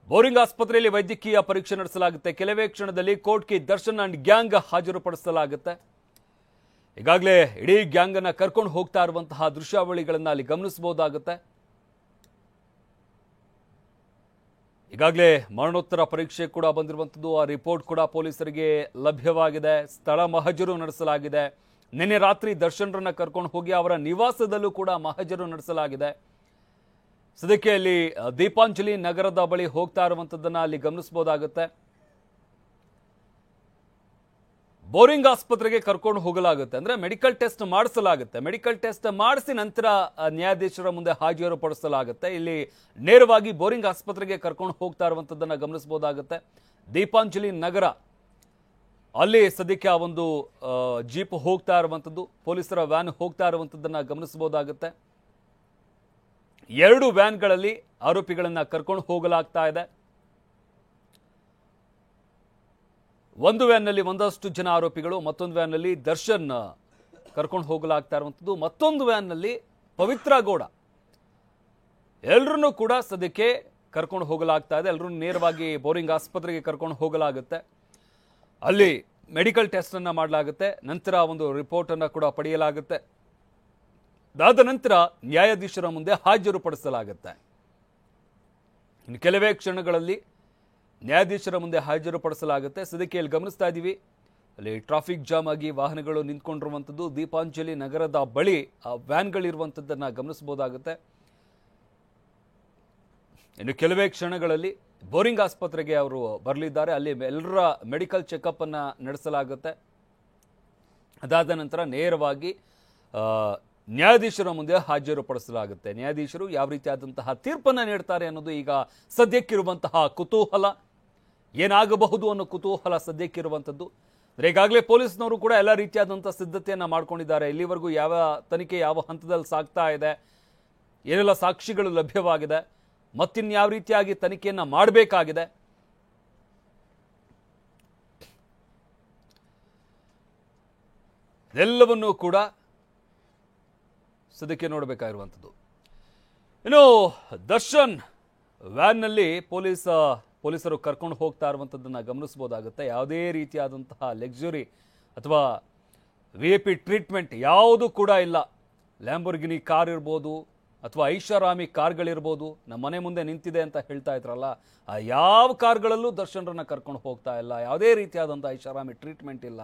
ಬೋರಿಂಗ್ ಆಸ್ಪತ್ರೆಯಲ್ಲಿ ವೈದ್ಯಕೀಯ ಪರೀಕ್ಷೆ ನಡೆಸಲಾಗುತ್ತೆ. ಕೆಲವೇ ಕ್ಷಣದಲ್ಲಿ ಕೋರ್ಟ್ಗೆ ದರ್ಶನ್ ಅಂಡ್ ಗ್ಯಾಂಗ್ ಹಾಜರುಪಡಿಸಲಾಗುತ್ತೆ. ಈಗಾಗಲೇ ಇಡೀ ಗ್ಯಾಂಗ್ ಅನ್ನ ಕರ್ಕೊಂಡು ಹೋಗ್ತಾ ಇರುವಂತಹ ದೃಶ್ಯಾವಳಿಗಳನ್ನ ಅಲ್ಲಿ ಗಮನಿಸಬಹುದಾಗುತ್ತೆ. ಈಗಾಗಲೇ ಮರಣೋತ್ತರ ಪರೀಕ್ಷೆ ಕೂಡ ಬಂದಿರುವಂಥದ್ದು. ಆ ರಿಪೋರ್ಟ್ ಕೂಡ ಪೊಲೀಸರಿಗೆ ಲಭ್ಯವಾಗಿದೆ. ಸ್ಥಳ ಮಹಜರು ನಡೆಸಲಾಗಿದೆ. ನಿನ್ನೆ ರಾತ್ರಿ ದರ್ಶನ್ರನ್ನ ಕರ್ಕೊಂಡು ಹೋಗಿ ಅವರ ನಿವಾಸದಲ್ಲೂ ಕೂಡ ಮಹಜರು ನಡೆಸಲಾಗಿದೆ. ಸದ್ಯಕ್ಕೆ ಅಲ್ಲಿ ದೀಪಾಂಜಲಿ ನಗರದ ಬಳಿ ಹೋಗ್ತಾ ಇರುವಂತದ್ದನ್ನ ಅಲ್ಲಿ ಗಮನಿಸಬಹುದಾಗುತ್ತೆ. ಬೋರಿಂಗ್ ಆಸ್ಪತ್ರೆಗೆ ಕರ್ಕೊಂಡು ಹೋಗಲಾಗುತ್ತೆ. ಅಂದ್ರೆ ಮೆಡಿಕಲ್ ಟೆಸ್ಟ್ ಮಾಡಿಸಲಾಗುತ್ತೆ. ಮೆಡಿಕಲ್ ಟೆಸ್ಟ್ ಮಾಡಿಸಿ ನಂತರ ನ್ಯಾಯಾಧೀಶರ ಮುಂದೆ ಹಾಜರುಪಡಿಸಲಾಗುತ್ತೆ. ಇಲ್ಲಿ ನೇರವಾಗಿ ಬೋರಿಂಗ್ ಆಸ್ಪತ್ರೆಗೆ ಕರ್ಕೊಂಡು ಹೋಗ್ತಾ ಇರುವಂತದ್ದನ್ನ ಗಮನಿಸಬಹುದಾಗುತ್ತೆ. ದೀಪಾಂಜಲಿ ನಗರ ಅಲ್ಲಿ ಸದ್ಯಕ್ಕೆ ಆ ಒಂದು ಜೀಪ್ ಹೋಗ್ತಾ ಇರುವಂಥದ್ದು, ಪೊಲೀಸರ ವ್ಯಾನ್ ಹೋಗ್ತಾ ಇರುವಂಥದ್ದನ್ನ ಗಮನಿಸಬಹುದಾಗುತ್ತೆ. 2 ವ್ಯಾನ್ಗಳಲ್ಲಿ ಆರೋಪಿಗಳನ್ನ ಕರ್ಕೊಂಡು ಹೋಗಲಾಗ್ತಾ ಇದೆ. ಒಂದು ವ್ಯಾನ್ನಲ್ಲಿ ಒಂದಷ್ಟು ಜನ ಆರೋಪಿಗಳು, ಮತ್ತೊಂದು ವ್ಯಾನ್ನಲ್ಲಿ ದರ್ಶನ್ ಕರ್ಕೊಂಡು ಹೋಗಲಾಗ್ತಾ ಇರುವಂಥದ್ದು, ಮತ್ತೊಂದು ವ್ಯಾನ್ನಲ್ಲಿ ಪವಿತ್ರ ಗೌಡ. ಎಲ್ಲರನ್ನೂ ಕೂಡ ಸದ್ಯಕ್ಕೆ ಕರ್ಕೊಂಡು ಹೋಗಲಾಗ್ತಾ ಇದೆ. ಎಲ್ಲರೂ ನೇರವಾಗಿ ಬೋರಿಂಗ್ ಆಸ್ಪತ್ರೆಗೆ ಕರ್ಕೊಂಡು ಹೋಗಲಾಗುತ್ತೆ. ಅಲ್ಲಿ ಮೆಡಿಕಲ್ ಟೆಸ್ಟ್ ಅನ್ನ ಮಾಡಲಾಗುತ್ತೆ. ನಂತರ ಒಂದು ರಿಪೋರ್ಟ್ ಅನ್ನ ಕೂಡ ಪಡೆಯಲಾಗುತ್ತೆ. ಅದಾದ ನಂತರ ನ್ಯಾಯಾಧೀಶರ ಮುಂದೆ ಹಾಜರುಪಡಿಸಲಾಗುತ್ತೆ. ಇನ್ನು ಕೆಲವೇ ಕ್ಷಣಗಳಲ್ಲಿ ನ್ಯಾಯಾಧೀಶರ ಮುಂದೆ ಹಾಜರುಪಡಿಸಲಾಗುತ್ತೆ. ಸದ್ಯಕ್ಕೆ ಇಲ್ಲಿ ಗಮನಿಸ್ತಾ ಇದ್ದೀವಿ, ಅಲ್ಲಿ ಟ್ರಾಫಿಕ್ ಜಾಮ್ ಆಗಿ ವಾಹನಗಳು ನಿಂತ್ಕೊಂಡಿರುವಂಥದ್ದು, ದೀಪಾಂಜಲಿ ನಗರದ ಬಳಿ ಆ ವ್ಯಾನ್ಗಳಿರುವಂಥದ್ದನ್ನು ಗಮನಿಸಬಹುದಾಗುತ್ತೆ. ಇನ್ನು ಕೆಲವೇ ಕ್ಷಣಗಳಲ್ಲಿ ಬೋರಿಂಗ್ ಆಸ್ಪತ್ರೆಗೆ ಅವರು ಬರಲಿದ್ದಾರೆ. ಅಲ್ಲಿ ಎಲ್ಲರ ಮೆಡಿಕಲ್ ಚೆಕಪ್ ಅನ್ನ ನಡೆಸಲಾಗುತ್ತೆ. ಅದಾದ ನಂತರ ನೇರವಾಗಿ ನ್ಯಾಯಾಧೀಶರ ಮುಂದೆ ಹಾಜರುಪಡಿಸಲಾಗುತ್ತೆ. ನ್ಯಾಯಾಧೀಶರು ಯಾವ ರೀತಿಯಾದಂತಹ ತೀರ್ಪನ್ನು ನೀಡ್ತಾರೆ ಅನ್ನೋದು ಈಗ ಸದ್ಯಕ್ಕಿರುವಂತಹ ಕುತೂಹಲ. ಏನಾಗಬಹುದು ಅನ್ನೋ ಕುತೂಹಲ ಸದ್ಯಕ್ಕಿರುವಂಥದ್ದು. ಈಗಾಗಲೇ ಪೊಲೀಸ್ನವರು ಕೂಡ ಎಲ್ಲ ರೀತಿಯಾದಂಥ ಸಿದ್ಧತೆಯನ್ನು ಮಾಡ್ಕೊಂಡಿದ್ದಾರೆ. ಇಲ್ಲಿವರೆಗೂ ಯಾವ ತನಿಖೆ ಯಾವ ಹಂತದಲ್ಲಿ ಸಾಗ್ತಾ ಇದೆ, ಏನೆಲ್ಲ ಸಾಕ್ಷಿಗಳು ಲಭ್ಯವಾಗಿದೆ, ಮತ್ತಿನ್ಯಾವ ರೀತಿಯಾಗಿ ತನಿಖೆಯನ್ನು ಮಾಡಬೇಕಾಗಿದೆ, ಎಲ್ಲವನ್ನೂ ಕೂಡ ಸದ್ಯಕ್ಕೆ ನೋಡಬೇಕಾಗಿರುವಂಥದ್ದು. ಇನ್ನು ದರ್ಶನ್ ವ್ಯಾನ್ನಲ್ಲಿ ಪೊಲೀಸರು ಕರ್ಕೊಂಡು ಹೋಗ್ತಾ ಇರುವಂಥದ್ದನ್ನು ಗಮನಿಸಬಹುದಾಗುತ್ತೆ. ಯಾವುದೇ ರೀತಿಯಾದಂತಹ ಲಕ್ಸುರಿ ಅಥವಾ VIP ಟ್ರೀಟ್ಮೆಂಟ್ ಯಾವುದೂ ಕೂಡ ಇಲ್ಲ. ಲ್ಯಾಂಬೋರ್ಗಿನಿ ಕಾರ್ ಇರ್ಬೋದು ಅಥವಾ ಐಷಾರಾಮಿ ಕಾರ್ಗಳಿರ್ಬೋದು, ನಮ್ಮ ಮನೆ ಮುಂದೆ ನಿಂತಿದೆ ಅಂತ ಹೇಳ್ತಾ ಇದ್ರಲ್ಲ, ಆ ಯಾವ ಕಾರ್ಗಳಲ್ಲೂ ದರ್ಶನ್ರನ್ನ ಕರ್ಕೊಂಡು ಹೋಗ್ತಾ ಇಲ್ಲ. ಯಾವುದೇ ರೀತಿಯಾದಂಥ ಐಷಾರಾಮಿ ಟ್ರೀಟ್ಮೆಂಟ್ ಇಲ್ಲ.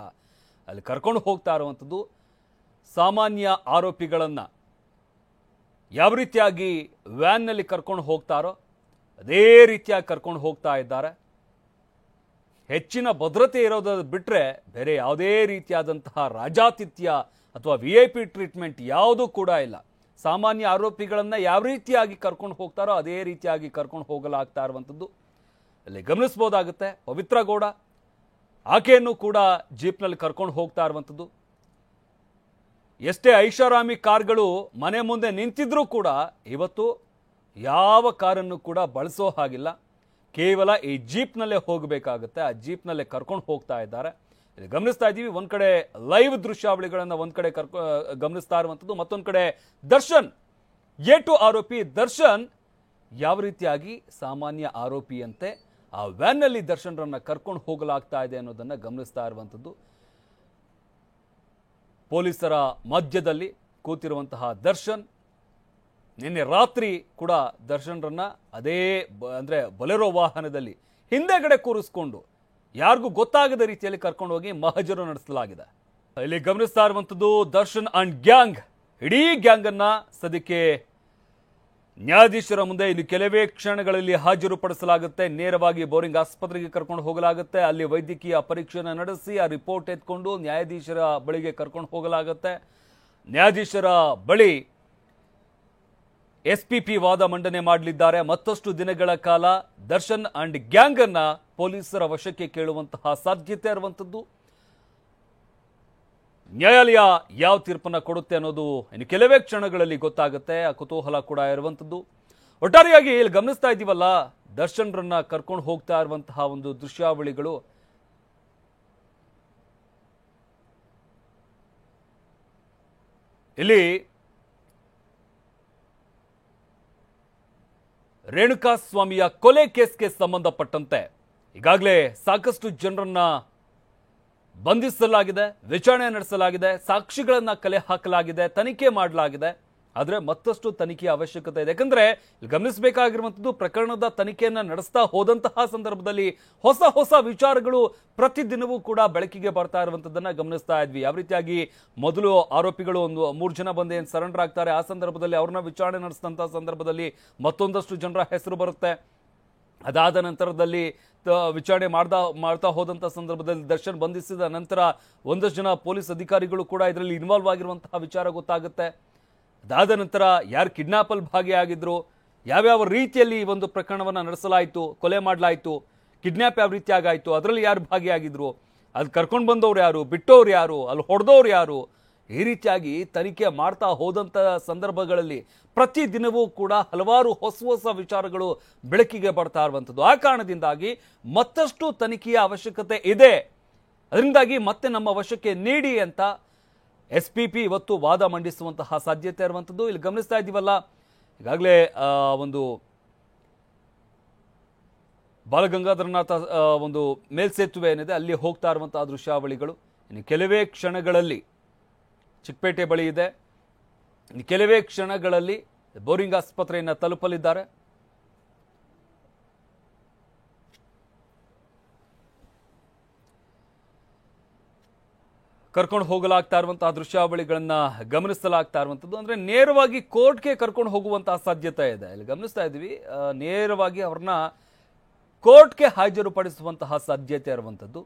ಅಲ್ಲಿ ಕರ್ಕೊಂಡು ಹೋಗ್ತಾ ಇರುವಂಥದ್ದು ಸಾಮಾನ್ಯ ಆರೋಪಿಗಳನ್ನು ಯಾವ ರೀತಿಯಾಗಿ ವ್ಯಾನ್ನಲ್ಲಿ ಕರ್ಕೊಂಡು ಹೋಗ್ತಾರೋ ಅದೇ ರೀತಿಯಾಗಿ ಕರ್ಕೊಂಡು ಹೋಗ್ತಾ ಇದ್ದಾರೆ. ಹೆಚ್ಚಿನ ಭದ್ರತೆ ಇರೋದು ಬಿಟ್ಟರೆ ಬೇರೆ ಯಾವುದೇ ರೀತಿಯಾದಂತಹ ರಾಜಾತಿಥ್ಯ ಅಥವಾ VIP ಟ್ರೀಟ್ಮೆಂಟ್ ಯಾವುದೂ ಕೂಡ ಇಲ್ಲ. ಸಾಮಾನ್ಯ ಆರೋಪಿಗಳನ್ನು ಯಾವ ರೀತಿಯಾಗಿ ಕರ್ಕೊಂಡು ಹೋಗ್ತಾರೋ ಅದೇ ರೀತಿಯಾಗಿ ಕರ್ಕೊಂಡು ಹೋಗಲಾಗ್ತಾ ಇರುವಂಥದ್ದು ಅಲ್ಲಿ ಗಮನಿಸಬಹುದಾಗುತ್ತೆ. ಪವಿತ್ರ ಗೌಡ ಆಕೆಯನ್ನು ಕೂಡ ಜೀಪ್ನಲ್ಲಿ ಕರ್ಕೊಂಡು ಹೋಗ್ತಾ ಇರುವಂಥದ್ದು. ಎಷ್ಟೇ ಐಷಾರಾಮಿ ಕಾರ್ಗಳು ಮನೆ ಮುಂದೆ ನಿಂತಿದ್ರೂ ಕೂಡ ಇವತ್ತು ಯಾವ ಕಾರನ್ನು ಕೂಡ ಬಳಸೋ ಹಾಗಿಲ್ಲ. ಕೇವಲ ಈ ಜೀಪ್ನಲ್ಲೇ ಹೋಗಬೇಕಾಗುತ್ತೆ. ಆ ಜೀಪ್ನಲ್ಲೇ ಕರ್ಕೊಂಡು ಹೋಗ್ತಾ ಇದ್ದಾರೆ. ಇಲ್ಲಿ ಗಮನಿಸ್ತಾ ಇದ್ದೀವಿ, ಒಂದ್ ಕಡೆ ಲೈವ್ ದೃಶ್ಯಾವಳಿಗಳನ್ನು ಒಂದ್ ಕಡೆ ಗಮನಿಸ್ತಾ ಇರುವಂಥದ್ದು, ಮತ್ತೊಂದು ಕಡೆ ದರ್ಶನ್ A2 ಆರೋಪಿ ದರ್ಶನ್ ಯಾವ ರೀತಿಯಾಗಿ ಸಾಮಾನ್ಯ ಆರೋಪಿಯಂತೆ ಆ ವ್ಯಾನ್ನಲ್ಲಿ ದರ್ಶನ್ರನ್ನ ಕರ್ಕೊಂಡು ಹೋಗಲಾಗ್ತಾ ಇದೆ ಅನ್ನೋದನ್ನ ಗಮನಿಸ್ತಾ ಇರುವಂಥದ್ದು. ಪೊಲೀಸರ ಮಧ್ಯದಲ್ಲಿ ಕೂತಿರುವಂತಹ ದರ್ಶನ್ ನಿನ್ನೆ ರಾತ್ರಿ ಕೂಡ ದರ್ಶನ್ರನ್ನ ಅದೇ ಅಂದ್ರೆ ಬೊಲೆರೋ ವಾಹನದಲ್ಲಿ ಹಿಂದೆಗಡೆ ಕೂರಿಸ್ಕೊಂಡು ಯಾರಿಗೂ ಗೊತ್ತಾಗದ ರೀತಿಯಲ್ಲಿ ಕರ್ಕೊಂಡು ಹೋಗಿ ಮಹಜರು ನಡೆಸಲಾಗಿದೆ. ಇಲ್ಲಿ ಗಮನಿಸ್ತಾ ಇರುವಂಥದ್ದು ದರ್ಶನ್ ಅಂಡ್ ಗ್ಯಾಂಗ್, ಇಡೀ ಗ್ಯಾಂಗ್ ಅನ್ನ ಸದ್ಯಕ್ಕೆ ನ್ಯಾಯಾಧೀಶರ ಮುಂದೆ ಇಲ್ಲಿ ಕೆಲವೇ ಕ್ಷಣಗಳಲ್ಲಿ ಹಾಜರುಪಡಿಸಲಾಗುತ್ತೆ. ನೇರವಾಗಿ ಬೋರಿಂಗ್ ಆಸ್ಪತ್ರೆಗೆ ಕರ್ಕೊಂಡು ಹೋಗಲಾಗುತ್ತೆ. ಅಲ್ಲಿ ವೈದ್ಯಕೀಯ ಪರೀಕ್ಷೆಯನ್ನು ನಡೆಸಿ ಆ ರಿಪೋರ್ಟ್ ಎತ್ಕೊಂಡು ನ್ಯಾಯಾಧೀಶರ ಬಳಿಗೆ ಕರ್ಕೊಂಡು ಹೋಗಲಾಗುತ್ತೆ. ನ್ಯಾಯಾಧೀಶರ ಬಳಿ SPP ವಾದ ಮಂಡನೆ ಮಾಡಲಿದ್ದಾರೆ. ಮತ್ತಷ್ಟು ದಿನಗಳ ಕಾಲ ದರ್ಶನ್ ಅಂಡ್ ಗ್ಯಾಂಗ್ ಅನ್ನ ಪೊಲೀಸರ ವಶಕ್ಕೆ ಕೇಳುವಂತಹ ಸಾಧ್ಯತೆ ಇರುವಂಥದ್ದು. ನ್ಯಾಯಾಲಯ ಯಾವ ತೀರ್ಪನ್ನ ಕೊಡುತ್ತೆ ಅನ್ನೋದು ಇನ್ನು ಕೆಲವೇ ಕ್ಷಣಗಳಲ್ಲಿ ಗೊತ್ತಾಗುತ್ತೆ. ಆ ಕುತೂಹಲ ಕೂಡ ಇರುವಂಥದ್ದು. ಒಟ್ಟಾರೆಯಾಗಿ ಇಲ್ಲಿ ಗಮನಿಸ್ತಾ ಇದ್ದೀವಲ್ಲ, ದರ್ಶನ್ರನ್ನ ಕರ್ಕೊಂಡು ಹೋಗ್ತಾ ಇರುವಂತಹ ಒಂದು ದೃಶ್ಯಾವಳಿಗಳು ಇಲ್ಲಿ ರೇಣುಕಾಸ್ವಾಮಿಯ ಕೊಲೆ ಕೇಸ್ಗೆ ಸಂಬಂಧಪಟ್ಟಂತೆ ಈಗಾಗಲೇ ಸಾಕಷ್ಟು ಜನರನ್ನ ಬಂಧಿಸಲಾಗಿದೆ, ವಿಚಾರಣೆ ನಡೆಸಲಾಗಿದೆ, ಸಾಕ್ಷಿಗಳನ್ನ ಕಲೆ ಹಾಕಲಾಗಿದೆ, ತನಿಖೆ ಮಾಡಲಾಗಿದೆ. ಆದರೆ ಮತ್ತಷ್ಟು ತನಿಖೆಯ ಅವಶ್ಯಕತೆ ಇದೆ. ಯಾಕಂದ್ರೆ ಇಲ್ಲಿ ಗಮನಿಸಬೇಕಾಗಿರುವಂಥದ್ದು, ಪ್ರಕರಣದ ತನಿಖೆಯನ್ನ ನಡೆಸ್ತಾ ಹೋದಂತಹ ಸಂದರ್ಭದಲ್ಲಿ ಹೊಸ ಹೊಸ ವಿಚಾರಗಳು ಪ್ರತಿದಿನವೂ ಕೂಡ ಬೆಳಕಿಗೆ ಬರ್ತಾ ಇರುವಂಥದ್ದನ್ನ ಗಮನಿಸ್ತಾ ಇದ್ವಿ. ಯಾವ ರೀತಿಯಾಗಿ ಮೊದಲು ಆರೋಪಿಗಳು ಒಂದು 3 ಜನ ಬಂದು ಏನು ಸರೆಂಡರ್ ಆಗ್ತಾರೆ, ಆ ಸಂದರ್ಭದಲ್ಲಿ ಅವ್ರನ್ನ ವಿಚಾರಣೆ ನಡೆಸಿದಂತಹ ಸಂದರ್ಭದಲ್ಲಿ ಮತ್ತೊಂದಷ್ಟು ಜನರ ಹೆಸರು ಬರುತ್ತೆ. ಅದಾದ ನಂತರದಲ್ಲಿ ವಿಚಾರಣೆ ಮಾಡ್ತಾ ಹೋದಂಥ ಸಂದರ್ಭದಲ್ಲಿ ದರ್ಶನ್ ಬಂಧಿಸಿದ ನಂತರ ಒಂದಷ್ಟು ಜನ ಪೊಲೀಸ್ ಅಧಿಕಾರಿಗಳು ಕೂಡ ಇದರಲ್ಲಿ ಇನ್ವಾಲ್ವ್ ಆಗಿರುವಂತಹ ವಿಚಾರ ಗೊತ್ತಾಗುತ್ತೆ. ಅದಾದ ನಂತರ ಯಾರು ಕಿಡ್ನಾಪಲ್ಲಿ ಭಾಗಿಯಾಗಿದ್ರು, ಯಾವ್ಯಾವ ರೀತಿಯಲ್ಲಿ ಈ ಒಂದು ಪ್ರಕರಣವನ್ನು ನಡೆಸಲಾಯಿತು, ಕೊಲೆ ಮಾಡಲಾಯಿತು, ಕಿಡ್ನಾಪ್ ಯಾವ ರೀತಿ ಆಗಾಯಿತು, ಅದರಲ್ಲಿ ಯಾರು ಭಾಗಿಯಾಗಿದ್ರು, ಅಲ್ಲಿ ಕರ್ಕೊಂಡು ಬಂದವ್ರು ಯಾರು, ಬಿಟ್ಟವ್ರು ಯಾರು, ಅಲ್ಲಿ ಹೊಡೆದವ್ರು ಯಾರು, ಈ ರೀತಿಯಾಗಿ ತನಿಖೆ ಮಾಡ್ತಾ ಹೋದಂಥ ಸಂದರ್ಭಗಳಲ್ಲಿ ಪ್ರತಿದಿನವೂ ಕೂಡ ಹಲವಾರು ಹೊಸ ಹೊಸ ವಿಚಾರಗಳು ಬೆಳಕಿಗೆ ಬರ್ತಾ ಇರುವಂಥದ್ದು. ಆ ಕಾರಣದಿಂದಾಗಿ ಮತ್ತಷ್ಟು ತನಿಖೆಯ ಅವಶ್ಯಕತೆ ಇದೆ, ಅದರಿಂದಾಗಿ ಮತ್ತೆ ನಮ್ಮ ವಶಕ್ಕೆ ನೀಡಿ ಅಂತ SPP ಇವತ್ತು ವಾದ ಮಂಡಿಸುವಂತಹ ಸಾಧ್ಯತೆ ಇರುವಂಥದ್ದು. ಇಲ್ಲಿ ಗಮನಿಸ್ತಾ ಇದ್ದೀವಲ್ಲ, ಈಗಾಗಲೇ ಒಂದು ಬಾಲಗಂಗಾಧರನಾಥ ಒಂದು ಮೇಲ್ಸೇತುವೆ ಏನಿದೆ ಅಲ್ಲಿ ಹೋಗ್ತಾ ಇರುವಂತಹ ದೃಶ್ಯಾವಳಿಗಳು ಇನ್ನು ಕೆಲವೇ ಕ್ಷಣಗಳಲ್ಲಿ ಚಿಕ್ಕಪೇಟೆ ಬಳಿ ಇದೆ. ಇನ್ನು ಕೆಲವೇ ಕ್ಷಣಗಳಲ್ಲಿ ಬೋರಿಂಗ್ ಆಸ್ಪತ್ರೆಯನ್ನು ತಲುಪಲಿದ್ದಾರೆ. ಕರ್ಕೊಂಡು ಹೋಗಲಾಗ್ತಾ ಇರುವಂತಹ ದೃಶ್ಯಾವಳಿಗಳನ್ನ ಗಮನಿಸಲಾಗ್ತಾ ಇರುವಂಥದ್ದು. ಅಂದ್ರೆ ನೇರವಾಗಿ ಕೋರ್ಟ್ಗೆ ಕರ್ಕೊಂಡು ಹೋಗುವಂತಹ ಸಾಧ್ಯತೆ ಇದೆ. ಇಲ್ಲಿ ಗಮನಿಸ್ತಾ ಇದ್ದೀವಿ, ನೇರವಾಗಿ ಅವ್ರನ್ನ ಕೋರ್ಟ್ಗೆ ಹಾಜರುಪಡಿಸುವಂತಹ ಸಾಧ್ಯತೆ ಇರುವಂಥದ್ದು.